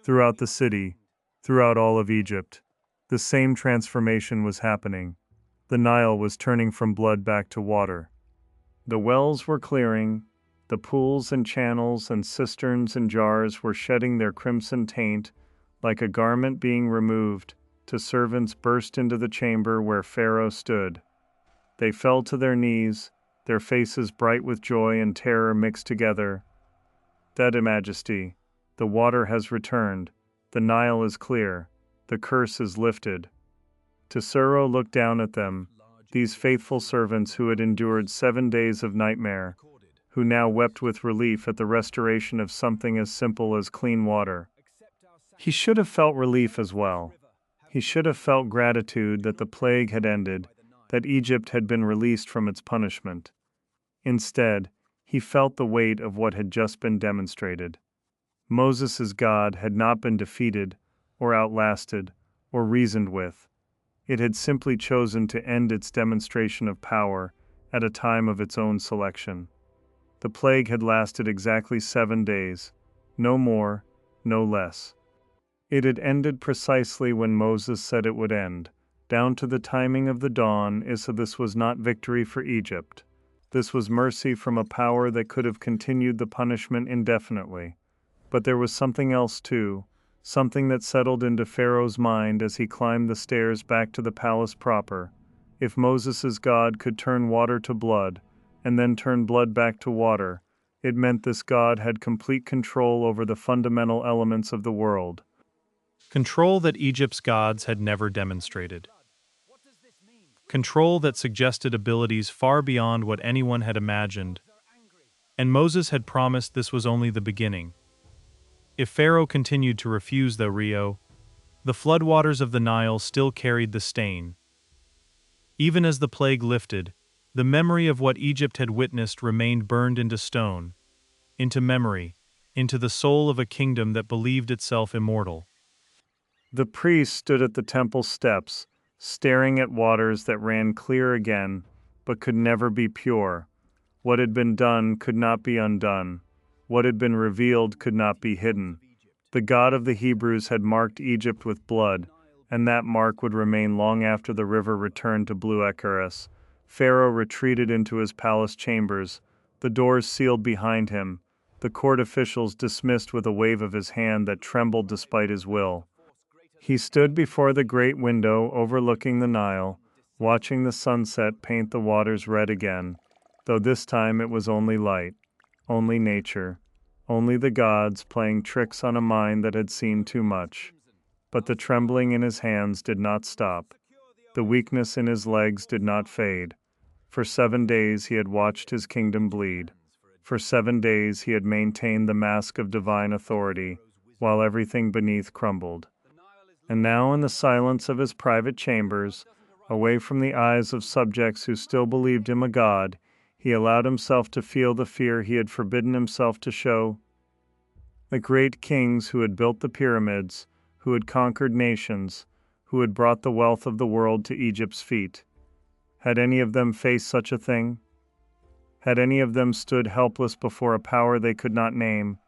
throughout the city, throughout all of Egypt, the same transformation was happening. The Nile was turning from blood back to water. The wells were clearing, the pools and channels and cisterns and jars were shedding their crimson taint, like a garment being removed. Two servants burst into the chamber where Pharaoh stood. They fell to their knees, their faces bright with joy and terror mixed together. Dead Majesty, the water has returned, the Nile is clear, the curse is lifted. Pharaoh looked down at them, these faithful servants who had endured 7 days of nightmare, who now wept with relief at the restoration of something as simple as clean water. He should have felt relief as well. He should have felt gratitude that the plague had ended, that Egypt had been released from its punishment. Instead, he felt the weight of what had just been demonstrated. Moses' God had not been defeated, or outlasted, or reasoned with. It had simply chosen to end its demonstration of power at a time of its own selection. The plague had lasted exactly 7 days, no more, no less. It had ended precisely when Moses said it would end, down to the timing of the dawn. So this was not victory for Egypt. This was mercy from a power that could have continued the punishment indefinitely. But there was something else too, something that settled into Pharaoh's mind as he climbed the stairs back to the palace proper. If Moses' God could turn water to blood, and then turn blood back to water, it meant this God had complete control over the fundamental elements of the world. Control that Egypt's gods had never demonstrated. Control that suggested abilities far beyond what anyone had imagined. And Moses had promised this was only the beginning. If Pharaoh continued to refuse the Rio, the floodwaters of the Nile still carried the stain. Even as the plague lifted, the memory of what Egypt had witnessed remained burned into stone, into memory, into the soul of a kingdom that believed itself immortal. The priest stood at the temple steps, staring at waters that ran clear again, but could never be pure. What had been done could not be undone. What had been revealed could not be hidden. The God of the Hebrews had marked Egypt with blood, and that mark would remain long after the river returned to Blue Echaris. Pharaoh retreated into his palace chambers, the doors sealed behind him, the court officials dismissed with a wave of his hand that trembled despite his will. He stood before the great window overlooking the Nile, watching the sunset paint the waters red again, though this time it was only light, only nature, only the gods playing tricks on a mind that had seen too much. But the trembling in his hands did not stop. The weakness in his legs did not fade. For 7 days he had watched his kingdom bleed. For 7 days he had maintained the mask of divine authority, while everything beneath crumbled. And now in the silence of his private chambers, away from the eyes of subjects who still believed him a god, he allowed himself to feel the fear he had forbidden himself to show. The great kings who had built the pyramids, who had conquered nations, who had brought the wealth of the world to Egypt's feet. Had any of them faced such a thing? Had any of them stood helpless before a power they could not name,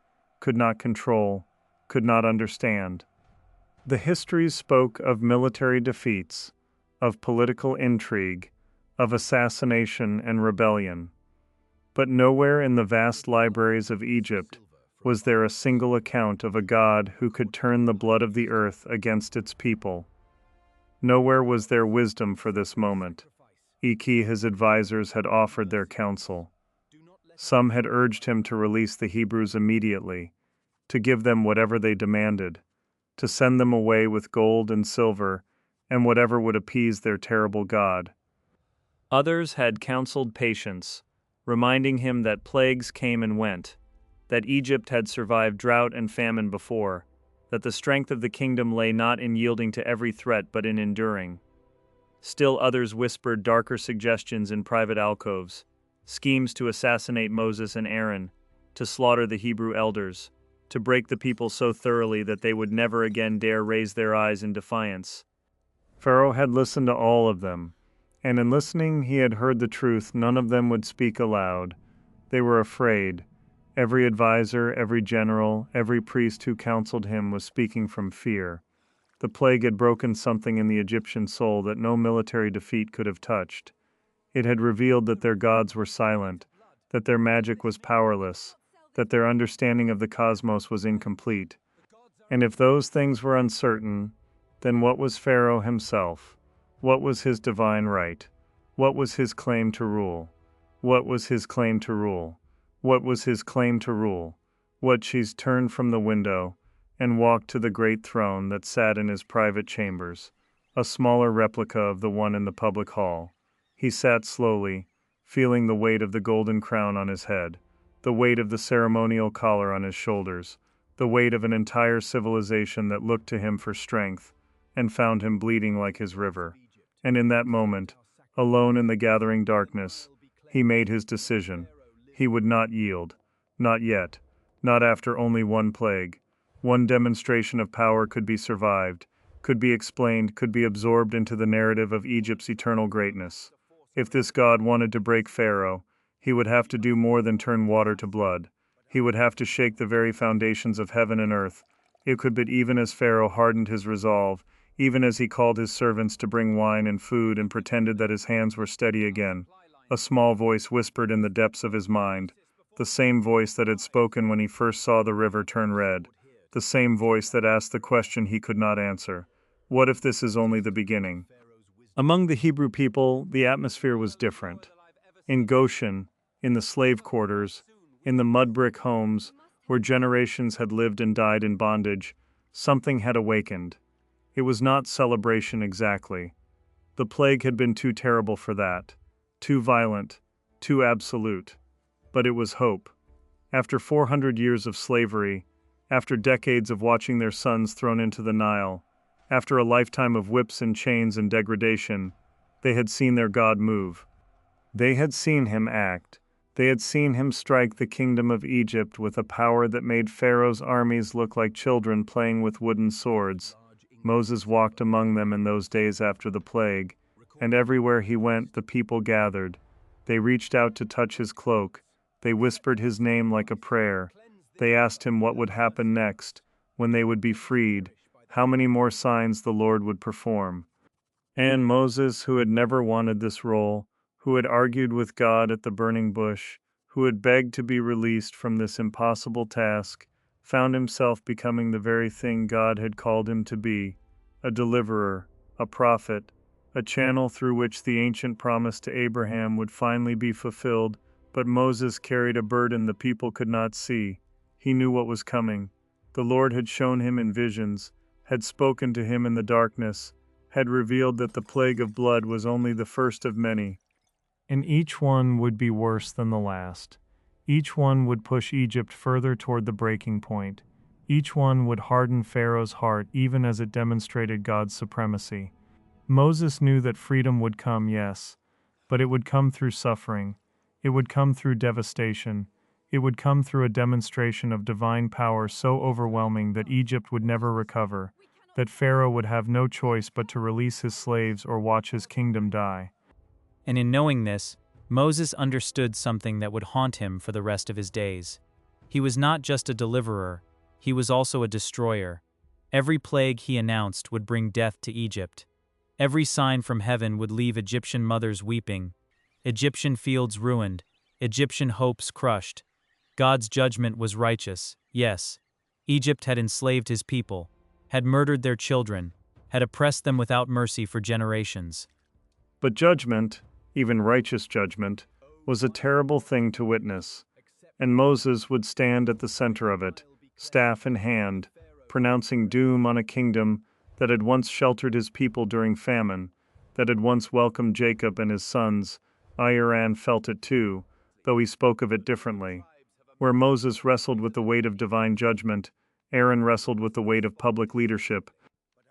could not control, could not understand? The histories spoke of military defeats, of political intrigue, of assassination and rebellion. But nowhere in the vast libraries of Egypt was there a single account of a god who could turn the blood of the earth against its people. Nowhere was there wisdom for this moment. Iki, his advisors, had offered their counsel. Some had urged him to release the Hebrews immediately, to give them whatever they demanded, to send them away with gold and silver, and whatever would appease their terrible god. Others had counseled patience, reminding him that plagues came and went, that Egypt had survived drought and famine before, that the strength of the kingdom lay not in yielding to every threat but in enduring. Still others whispered darker suggestions in private alcoves, schemes to assassinate Moses and Aaron, to slaughter the Hebrew elders, to break the people so thoroughly that they would never again dare raise their eyes in defiance. Pharaoh had listened to all of them, and in listening he had heard the truth. None of them would speak aloud. They were afraid. Every advisor, every general, every priest who counseled him was speaking from fear. The plague had broken something in the Egyptian soul that no military defeat could have touched. It had revealed that their gods were silent, that their magic was powerless, that their understanding of the cosmos was incomplete. And if those things were uncertain, then what was Pharaoh himself? What was his divine right? What was his claim to rule? What was his claim to rule? What was his claim to rule? What she's turned from the window and walked to the great throne that sat in his private chambers, a smaller replica of the one in the public hall. He sat slowly, feeling the weight of the golden crown on his head, the weight of the ceremonial collar on his shoulders, the weight of an entire civilization that looked to him for strength, and found him bleeding like his river. And in that moment, alone in the gathering darkness, he made his decision. He would not yield. Not yet. Not after only one plague. One demonstration of power could be survived, could be explained, could be absorbed into the narrative of Egypt's eternal greatness. If this god wanted to break Pharaoh, he would have to do more than turn water to blood. He would have to shake the very foundations of heaven and earth. It could, but even as Pharaoh hardened his resolve, even as he called his servants to bring wine and food and pretended that his hands were steady again, a small voice whispered in the depths of his mind, the same voice that had spoken when he first saw the river turn red, the same voice that asked the question he could not answer. What if this is only the beginning? Among the Hebrew people, the atmosphere was different. In Goshen, in the slave quarters, in the mud brick homes, where generations had lived and died in bondage, something had awakened. It was not celebration exactly. The plague had been too terrible for that, too violent, too absolute. But it was hope. After 400 years of slavery, after decades of watching their sons thrown into the Nile, after a lifetime of whips and chains and degradation, they had seen their God move. They had seen him act. They had seen him strike the kingdom of Egypt with a power that made Pharaoh's armies look like children playing with wooden swords. Moses walked among them in those days after the plague, and everywhere he went the people gathered. They reached out to touch his cloak. They whispered his name like a prayer. They asked him what would happen next, when they would be freed, how many more signs the Lord would perform. And Moses, who had never wanted this role, who had argued with God at the burning bush, who had begged to be released from this impossible task, found himself becoming the very thing God had called him to be, a deliverer, a prophet, a channel through which the ancient promise to Abraham would finally be fulfilled. But Moses carried a burden the people could not see. He knew what was coming. The Lord had shown him in visions, had spoken to him in the darkness, had revealed that the plague of blood was only the first of many. And each one would be worse than the last. Each one would push Egypt further toward the breaking point. Each one would harden Pharaoh's heart even as it demonstrated God's supremacy. Moses knew that freedom would come, yes, but it would come through suffering. It would come through devastation. It would come through a demonstration of divine power so overwhelming that Egypt would never recover, that Pharaoh would have no choice but to release his slaves or watch his kingdom die. And in knowing this, Moses understood something that would haunt him for the rest of his days. He was not just a deliverer, he was also a destroyer. Every plague he announced would bring death to Egypt. Every sign from heaven would leave Egyptian mothers weeping, Egyptian fields ruined, Egyptian hopes crushed. God's judgment was righteous, yes. Egypt had enslaved his people, had murdered their children, had oppressed them without mercy for generations. But judgment, even righteous judgment, was a terrible thing to witness, and Moses would stand at the center of it, staff in hand, pronouncing doom on a kingdom that had once sheltered his people during famine, that had once welcomed Jacob and his sons. Aaron felt it too, though he spoke of it differently. Where Moses wrestled with the weight of divine judgment, Aaron wrestled with the weight of public leadership.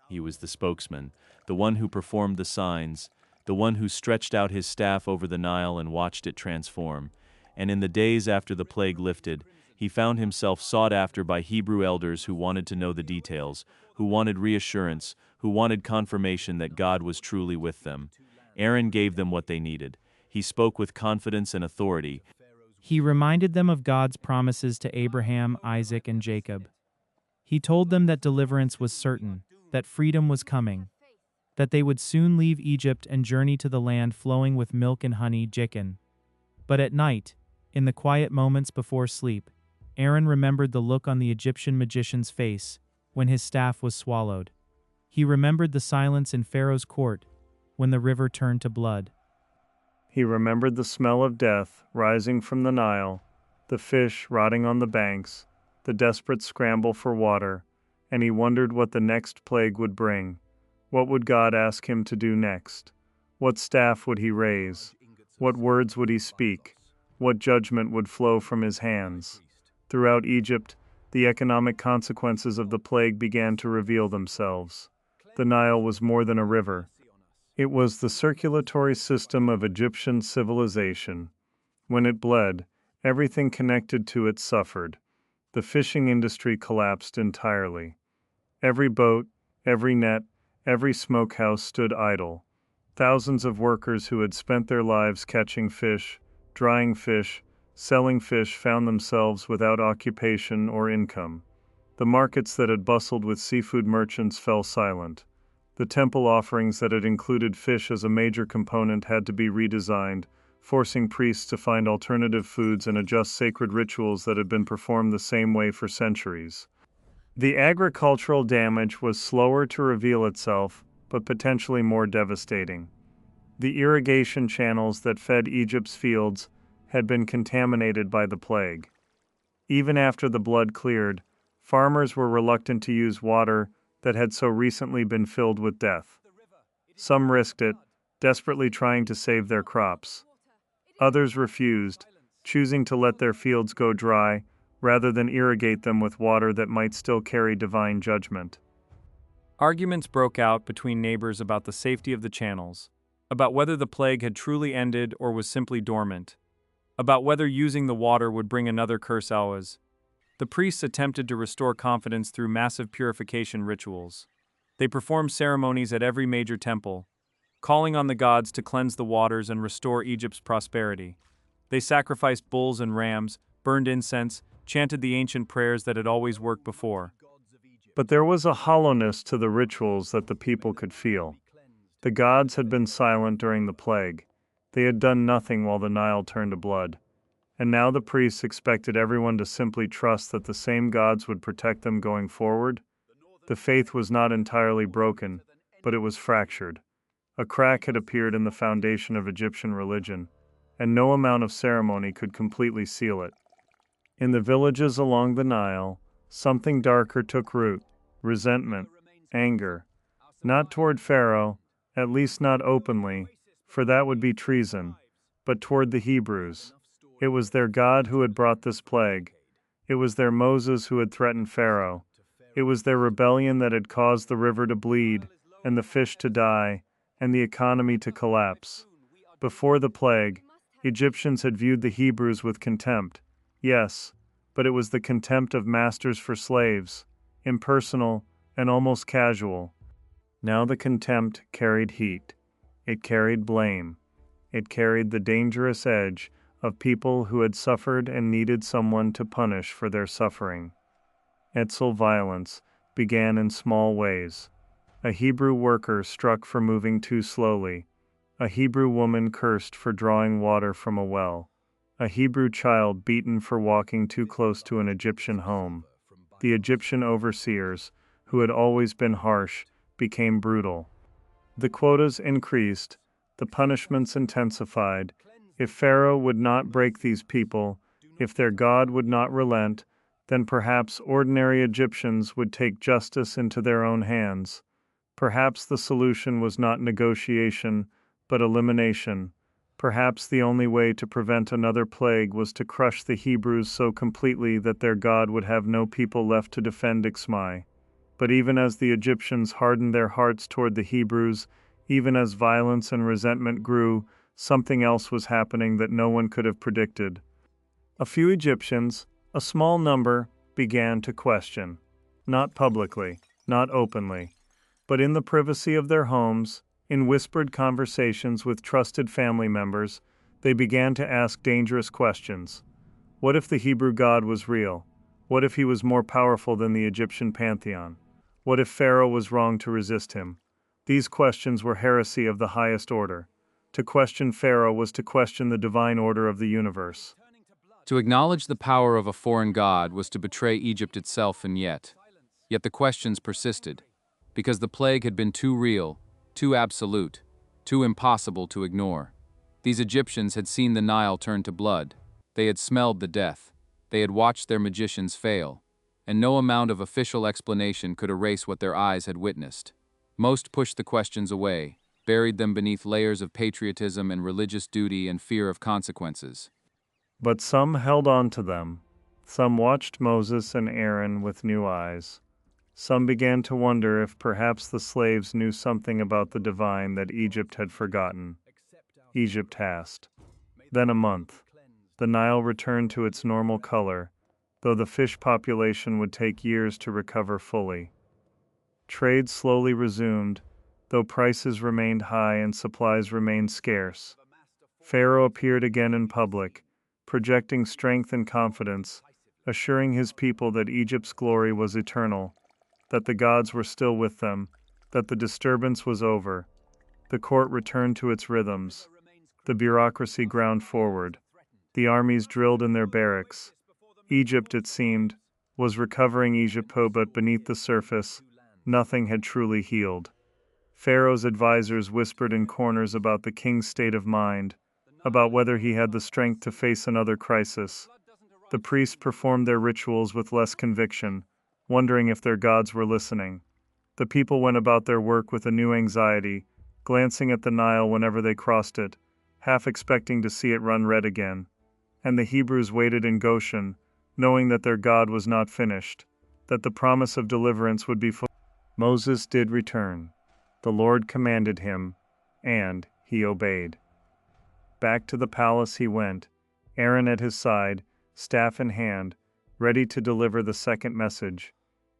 He was the spokesman, the one who performed the signs, the one who stretched out his staff over the Nile and watched it transform. And in the days after the plague lifted, he found himself sought after by Hebrew elders who wanted to know the details, who wanted reassurance, who wanted confirmation that God was truly with them. Aaron gave them what they needed. He spoke with confidence and authority. He reminded them of God's promises to Abraham, Isaac, and Jacob. He told them that deliverance was certain, that freedom was coming, that they would soon leave Egypt and journey to the land flowing with milk and honey, Jikin. But at night, in the quiet moments before sleep, Aaron remembered the look on the Egyptian magician's face when his staff was swallowed. He remembered the silence in Pharaoh's court when the river turned to blood. He remembered the smell of death rising from the Nile, the fish rotting on the banks, the desperate scramble for water, and he wondered what the next plague would bring. What would God ask him to do next? What staff would he raise? What words would he speak? What judgment would flow from his hands? Throughout Egypt, the economic consequences of the plague began to reveal themselves. The Nile was more than a river. It was the circulatory system of Egyptian civilization. When it bled, everything connected to it suffered. The fishing industry collapsed entirely. Every boat, every net, every smokehouse stood idle. Thousands of workers who had spent their lives catching fish, drying fish, selling fish found themselves without occupation or income. The markets that had bustled with seafood merchants fell silent. The temple offerings that had included fish as a major component had to be redesigned, forcing priests to find alternative foods and adjust sacred rituals that had been performed the same way for centuries. The agricultural damage was slower to reveal itself, but potentially more devastating. The irrigation channels that fed Egypt's fields had been contaminated by the plague. Even after the blood cleared, farmers were reluctant to use water that had so recently been filled with death. Some risked it, desperately trying to save their crops. Others refused, choosing to let their fields go dry rather than irrigate them with water that might still carry divine judgment. Arguments broke out between neighbors about the safety of the channels, about whether the plague had truly ended or was simply dormant, about whether using the water would bring another curse always. The priests attempted to restore confidence through massive purification rituals. They performed ceremonies at every major temple, calling on the gods to cleanse the waters and restore Egypt's prosperity. They sacrificed bulls and rams, burned incense, chanted the ancient prayers that had always worked before. But there was a hollowness to the rituals that the people could feel. The gods had been silent during the plague. They had done nothing while the Nile turned to blood. And now the priests expected everyone to simply trust that the same gods would protect them going forward. The faith was not entirely broken, but it was fractured. A crack had appeared in the foundation of Egyptian religion, and no amount of ceremony could completely seal it. In the villages along the Nile, something darker took root: resentment, anger. Not toward Pharaoh, at least not openly, for that would be treason, but toward the Hebrews. It was their God who had brought this plague. It was their Moses who had threatened Pharaoh. It was their rebellion that had caused the river to bleed, and the fish to die, and the economy to collapse. Before the plague, Egyptians had viewed the Hebrews with contempt. Yes, but it was the contempt of masters for slaves, impersonal and almost casual. Now the contempt carried heat. It carried blame. It carried the dangerous edge of people who had suffered and needed someone to punish for their suffering. Etzel violence began in small ways. A Hebrew worker struck for moving too slowly. A Hebrew woman cursed for drawing water from a well. A Hebrew child beaten for walking too close to an Egyptian home. The Egyptian overseers, who had always been harsh, became brutal. The quotas increased, the punishments intensified. If Pharaoh would not break these people, if their God would not relent, then perhaps ordinary Egyptians would take justice into their own hands. Perhaps the solution was not negotiation, but elimination. Perhaps the only way to prevent another plague was to crush the Hebrews so completely that their God would have no people left to defend Ixmai. But even as the Egyptians hardened their hearts toward the Hebrews, even as violence and resentment grew, something else was happening that no one could have predicted. A few Egyptians, a small number, began to question. Not publicly, not openly, but in the privacy of their homes, in whispered conversations with trusted family members, they began to ask dangerous questions. What if the Hebrew God was real? What if he was more powerful than the Egyptian pantheon? What if Pharaoh was wrong to resist him? These questions were heresy of the highest order. To question Pharaoh was to question the divine order of the universe. To acknowledge the power of a foreign god was to betray Egypt itself, and yet the questions persisted, because the plague had been too real, too absolute, too impossible to ignore. These Egyptians had seen the Nile turn to blood. They had smelled the death. They had watched their magicians fail, and no amount of official explanation could erase what their eyes had witnessed. Most pushed the questions away, buried them beneath layers of patriotism and religious duty and fear of consequences. But some held on to them. Some watched Moses and Aaron with new eyes. Some began to wonder if perhaps the slaves knew something about the divine that Egypt had forgotten. Egypt passed. Then a month. The Nile returned to its normal color, though the fish population would take years to recover fully. Trade slowly resumed, though prices remained high and supplies remained scarce. Pharaoh appeared again in public, projecting strength and confidence, assuring his people that Egypt's glory was eternal, that the gods were still with them, that the disturbance was over. The court returned to its rhythms. The bureaucracy ground forward. The armies drilled in their barracks. Egypt, it seemed, was recovering Egypt, but beneath the surface, nothing had truly healed. Pharaoh's advisors whispered in corners about the king's state of mind, about whether he had the strength to face another crisis. The priests performed their rituals with less conviction, wondering if their gods were listening. The people went about their work with a new anxiety, glancing at the Nile whenever they crossed it, half expecting to see it run red again. And the Hebrews waited in Goshen, knowing that their God was not finished, that the promise of deliverance would be fulfilled. Moses did return. The Lord commanded him, and he obeyed. Back to the palace he went, Aaron at his side, staff in hand, ready to deliver the second message.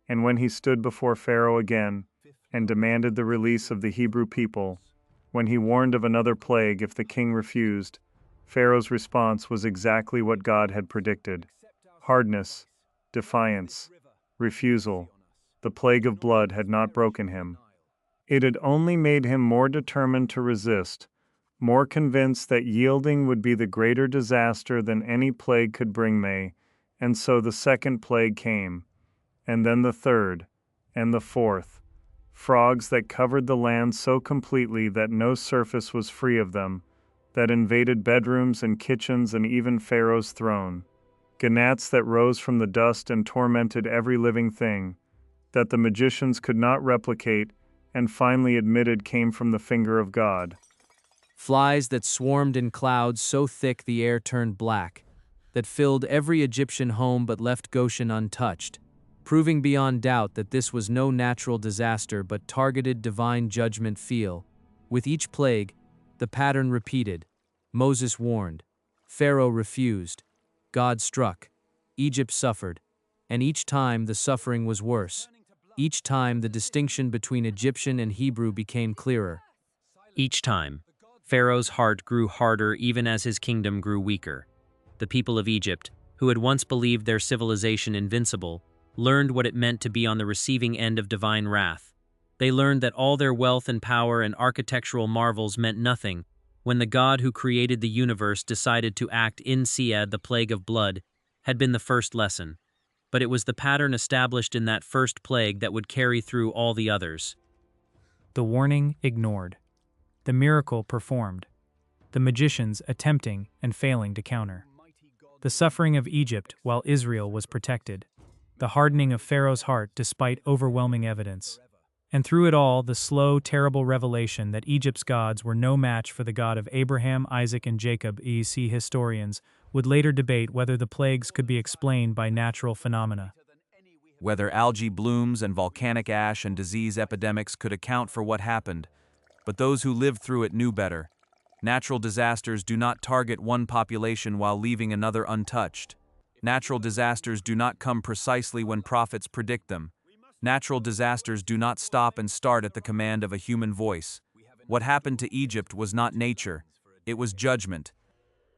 And when he stood before Pharaoh again and demanded the release of the Hebrew people, when he warned of another plague if the king refused, Pharaoh's response was exactly what God had predicted: hardness, defiance, refusal. The plague of blood had not broken him. It had only made him more determined to resist, more convinced that yielding would be the greater disaster than any plague could bring May, and so the second plague came, and then the third, and the fourth. Frogs that covered the land so completely that no surface was free of them, that invaded bedrooms and kitchens and even Pharaoh's throne. Gnats that rose from the dust and tormented every living thing, that the magicians could not replicate and finally admitted came from the finger of God. Flies that swarmed in clouds so thick the air turned black, that filled every Egyptian home but left Goshen untouched, proving beyond doubt that this was no natural disaster but targeted divine judgment. With each plague, the pattern repeated. Moses warned. Pharaoh refused. God struck. Egypt suffered. And each time the suffering was worse. Each time the distinction between Egyptian and Hebrew became clearer. Each time, Pharaoh's heart grew harder even as his kingdom grew weaker. The people of Egypt, who had once believed their civilization invincible, learned what it meant to be on the receiving end of divine wrath. They learned that all their wealth and power and architectural marvels meant nothing when the God who created the universe decided to act in Sead, the plague of blood, had been the first lesson. But it was the pattern established in that first plague that would carry through all the others. The warning ignored. The miracle performed. The magicians attempting and failing to counter. The suffering of Egypt while Israel was protected. The hardening of Pharaoh's heart despite overwhelming evidence. And through it all, the slow, terrible revelation that Egypt's gods were no match for the God of Abraham, Isaac, and Jacob. EC historians would later debate whether the plagues could be explained by natural phenomena. Whether algae blooms and volcanic ash and disease epidemics could account for what happened, but those who lived through it knew better. Natural disasters do not target one population while leaving another untouched. Natural disasters do not come precisely when prophets predict them. Natural disasters do not stop and start at the command of a human voice. What happened to Egypt was not nature, it was judgment.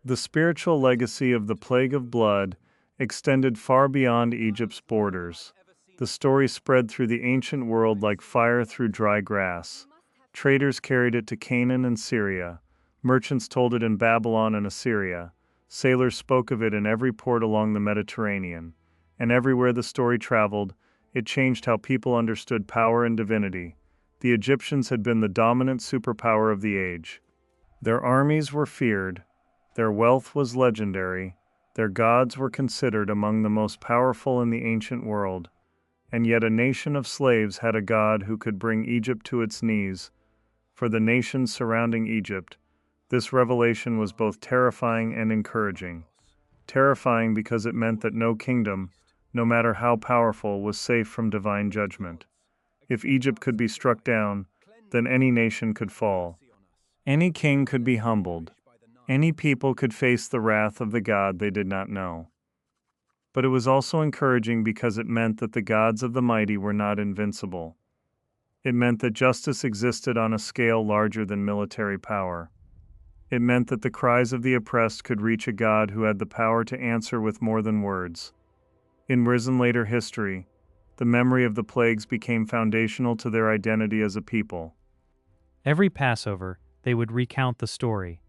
The spiritual legacy of the plague of blood extended far beyond Egypt's borders. The story spread through the ancient world like fire through dry grass. Traders carried it to Canaan and Syria. Merchants told it in Babylon and Assyria. Sailors spoke of it in every port along the Mediterranean. And everywhere the story traveled, it changed how people understood power and divinity. The Egyptians had been the dominant superpower of the age. Their armies were feared, their wealth was legendary, their gods were considered among the most powerful in the ancient world. And yet a nation of slaves had a God who could bring Egypt to its knees. For the nations surrounding Egypt, this revelation was both terrifying and encouraging. Terrifying because it meant that no kingdom, no matter how powerful, was safe from divine judgment. If Egypt could be struck down, then any nation could fall. Any king could be humbled. Any people could face the wrath of the God they did not know. But it was also encouraging because it meant that the gods of the mighty were not invincible. It meant that justice existed on a scale larger than military power. It meant that the cries of the oppressed could reach a God who had the power to answer with more than words. In risen later history, the memory of the plagues became foundational to their identity as a people. Every Passover, they would recount the story.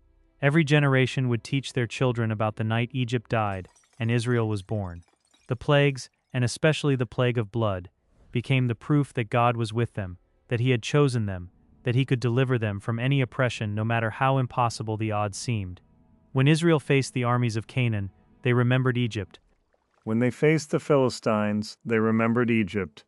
Every generation would teach their children about the night Egypt died and Israel was born. The plagues, and especially the plague of blood, became the proof that God was with them, that He had chosen them, that He could deliver them from any oppression no matter how impossible the odds seemed. When Israel faced the armies of Canaan, they remembered Egypt. When they faced the Philistines, they remembered Egypt.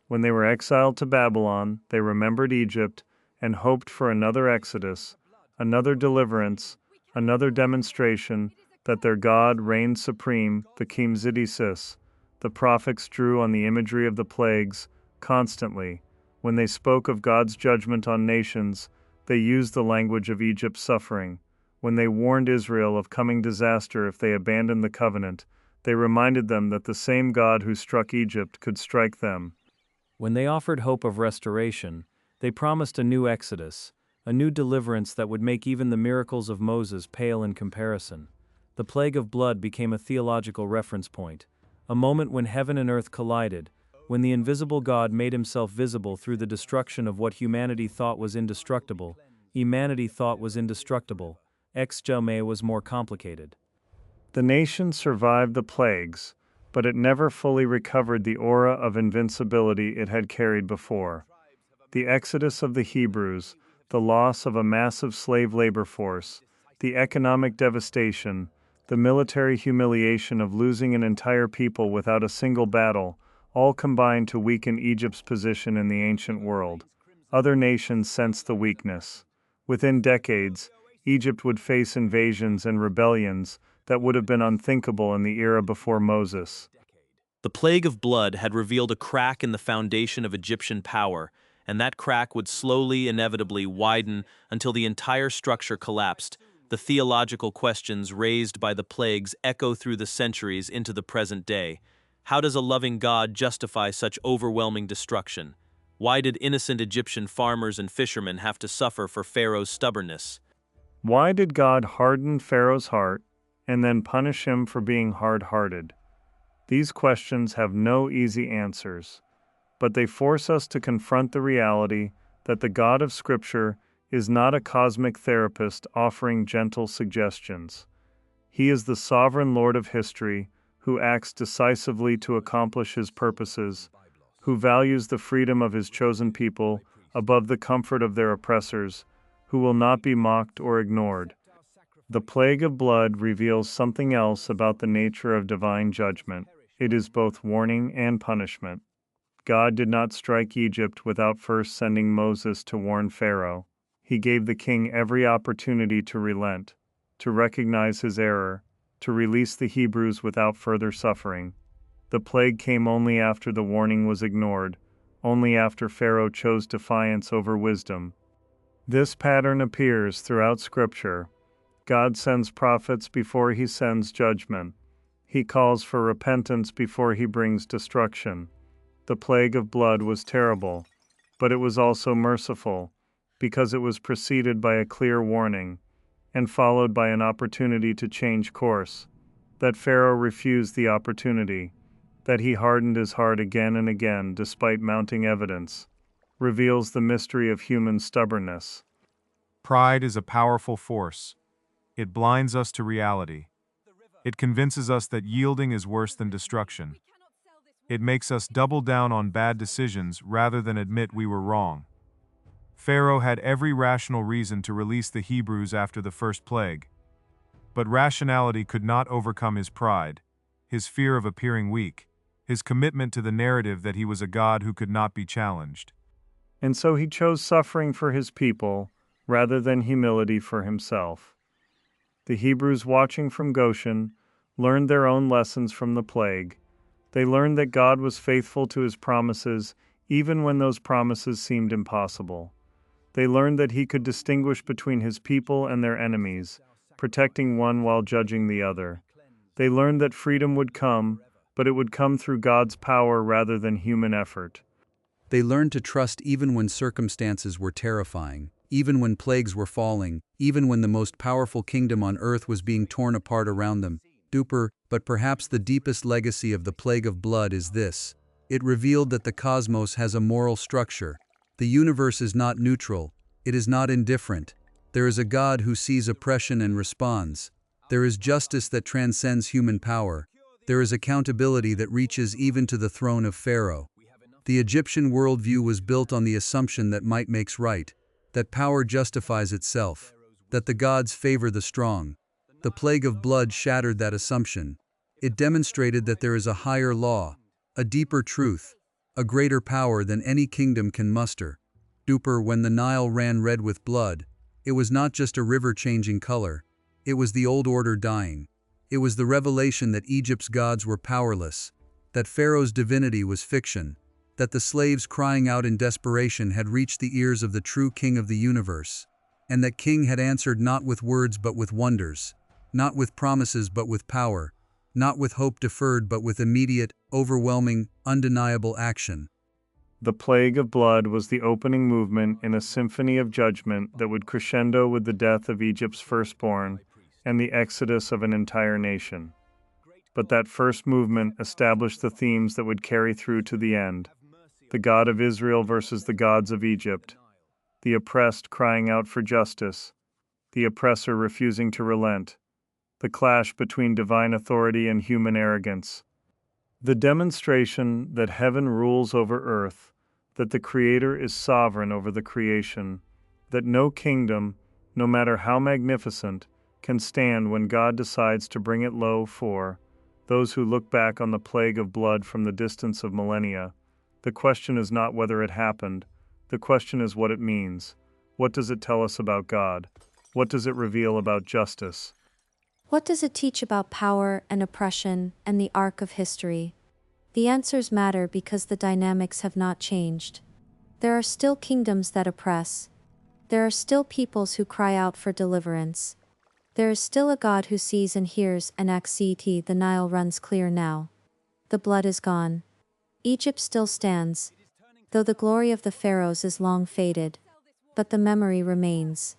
When they were exiled to Babylon, they remembered Egypt and hoped for another exodus, another deliverance, another demonstration that their God reigned supreme. The Kimzidisis, the prophets drew on the imagery of the plagues constantly. When they spoke of God's judgment on nations, they used the language of Egypt's suffering. When they warned Israel of coming disaster if they abandoned the covenant, they reminded them that the same God who struck Egypt could strike them. When they offered hope of restoration, they promised a new exodus, a new deliverance that would make even the miracles of Moses pale in comparison. The plague of blood became a theological reference point, a moment when heaven and earth collided, when the invisible God made Himself visible through the destruction of what humanity thought was indestructible, Humanity thought was indestructible. Exjome was more complicated. The nation survived the plagues, but it never fully recovered the aura of invincibility it had carried before. The exodus of the Hebrews, the loss of a massive slave labor force, the economic devastation, the military humiliation of losing an entire people without a single battle, all combined to weaken Egypt's position in the ancient world. Other nations sensed the weakness. Within decades, Egypt would face invasions and rebellions that would have been unthinkable in the era before Moses. The plague of blood had revealed a crack in the foundation of Egyptian power, and that crack would slowly, inevitably widen until the entire structure collapsed. The theological questions raised by the plagues echo through the centuries into the present day. How does a loving God justify such overwhelming destruction? Why did innocent Egyptian farmers and fishermen have to suffer for Pharaoh's stubbornness? Why did God harden Pharaoh's heart and then punish him for being hard-hearted? These questions have no easy answers, but they force us to confront the reality that the God of Scripture is not a cosmic therapist offering gentle suggestions. He is the sovereign Lord of history who acts decisively to accomplish his purposes, who values the freedom of his chosen people above the comfort of their oppressors, who will not be mocked or ignored. The plague of blood reveals something else about the nature of divine judgment. It is both warning and punishment. God did not strike Egypt without first sending Moses to warn Pharaoh. He gave the king every opportunity to relent, to recognize his error, to release the Hebrews without further suffering. The plague came only after the warning was ignored, only after Pharaoh chose defiance over wisdom. This pattern appears throughout Scripture. God sends prophets before he sends judgment. He calls for repentance before he brings destruction. The plague of blood was terrible, but it was also merciful, because it was preceded by a clear warning, and followed by an opportunity to change course. That Pharaoh refused the opportunity, that he hardened his heart again and again despite mounting evidence, reveals the mystery of human stubbornness. Pride is a powerful force. It blinds us to reality. It convinces us that yielding is worse than destruction. It makes us double down on bad decisions rather than admit we were wrong. Pharaoh had every rational reason to release the Hebrews after the first plague. But rationality could not overcome his pride, his fear of appearing weak, his commitment to the narrative that he was a God who could not be challenged. And so he chose suffering for his people rather than humility for himself. The Hebrews watching from Goshen learned their own lessons from the plague. They learned that God was faithful to his promises even when those promises seemed impossible. They learned that he could distinguish between his people and their enemies, protecting one while judging the other. They learned that freedom would come, but it would come through God's power rather than human effort. They learned to trust even when circumstances were terrifying, even when plagues were falling, even when the most powerful kingdom on earth was being torn apart around them. But perhaps the deepest legacy of the plague of blood is this. It revealed that the cosmos has a moral structure. The universe is not neutral. It is not indifferent. There is a God who sees oppression and responds. There is justice that transcends human power. There is accountability that reaches even to the throne of Pharaoh. The Egyptian worldview was built on the assumption that might makes right, that power justifies itself, that the gods favor the strong. The plague of blood shattered that assumption. It demonstrated that there is a higher law, a deeper truth, a greater power than any kingdom can muster. When the Nile ran red with blood, it was not just a river changing color. It was the old order dying. It was the revelation that Egypt's gods were powerless, that Pharaoh's divinity was fiction, that the slaves crying out in desperation had reached the ears of the true king of the universe, and that king had answered not with words but with wonders, not with promises but with power, not with hope deferred but with immediate, overwhelming, undeniable action. The plague of blood was the opening movement in a symphony of judgment that would crescendo with the death of Egypt's firstborn and the exodus of an entire nation. But that first movement established the themes that would carry through to the end: the God of Israel versus the gods of Egypt, the oppressed crying out for justice, the oppressor refusing to relent, the clash between divine authority and human arrogance. The demonstration that heaven rules over earth, that the Creator is sovereign over the creation, that no kingdom, no matter how magnificent, can stand when God decides to bring it low for those who look back on the plague of blood from the distance of millennia. The question is not whether it happened, the question is what it means. What does it tell us about God? What does it reveal about justice? What does it teach about power and oppression and the arc of history? The answers matter because the dynamics have not changed. There are still kingdoms that oppress. There are still peoples who cry out for deliverance. There is still a God who sees and hears and acts. The Nile runs clear now. The blood is gone. Egypt still stands, though the glory of the pharaohs is long faded, but the memory remains.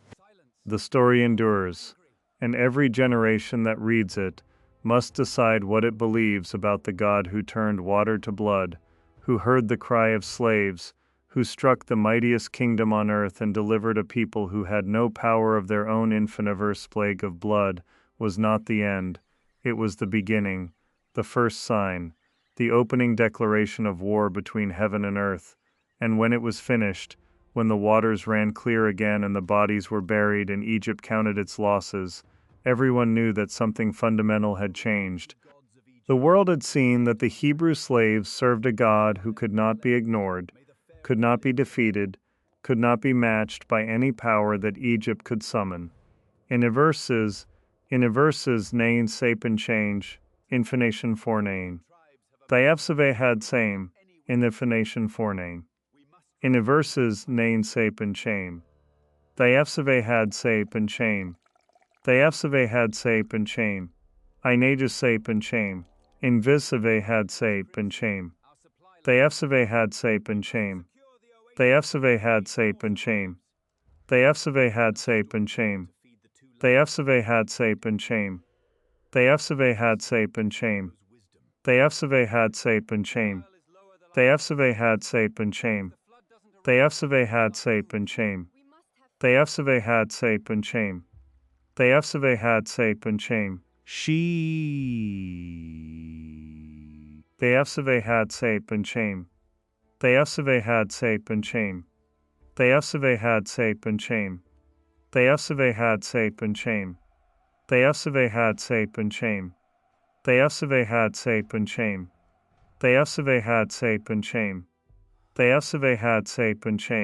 The story endures, and every generation that reads it must decide what it believes about the God who turned water to blood, who heard the cry of slaves, who struck the mightiest kingdom on earth and delivered a people who had no power of their own. Infiniverse plague of blood was not the end, it was the beginning, the first sign, the opening declaration of war between heaven and earth. And when it was finished, when the waters ran clear again and the bodies were buried and Egypt counted its losses, everyone knew that something fundamental had changed. The world had seen that the Hebrew slaves served a God who could not be ignored, could not be defeated, could not be matched by any power that Egypt could summon. In verses, nain sapen change, infination fornain. Diapsave had same, in the fination fornain. In verses, nain sapen shame. Diapsave had sape and shame. Diapsave had sape and shame. Inages sape and shame. Invisive had sape and shame. Diapsave had sape and shame. Diapsave had sape and shame. Diapsave had sape and shame. Diapsave had sape and shame. Diapsave had sape and shame. Diapsave had sape and shame. Diapsave had sape and shame. Diapsave had sape and shame. Diapsave had sape and shame. Diapsave had sape and shame. Diapsave had sape and shame. Diapsave had sape and shame. Diapsave had sape and shame. Diapsave had sape and shame. Diapsave had sape and shame. Diapsave had sape and shame. Diapsave had sape and shame. Diapsave had sape and shame.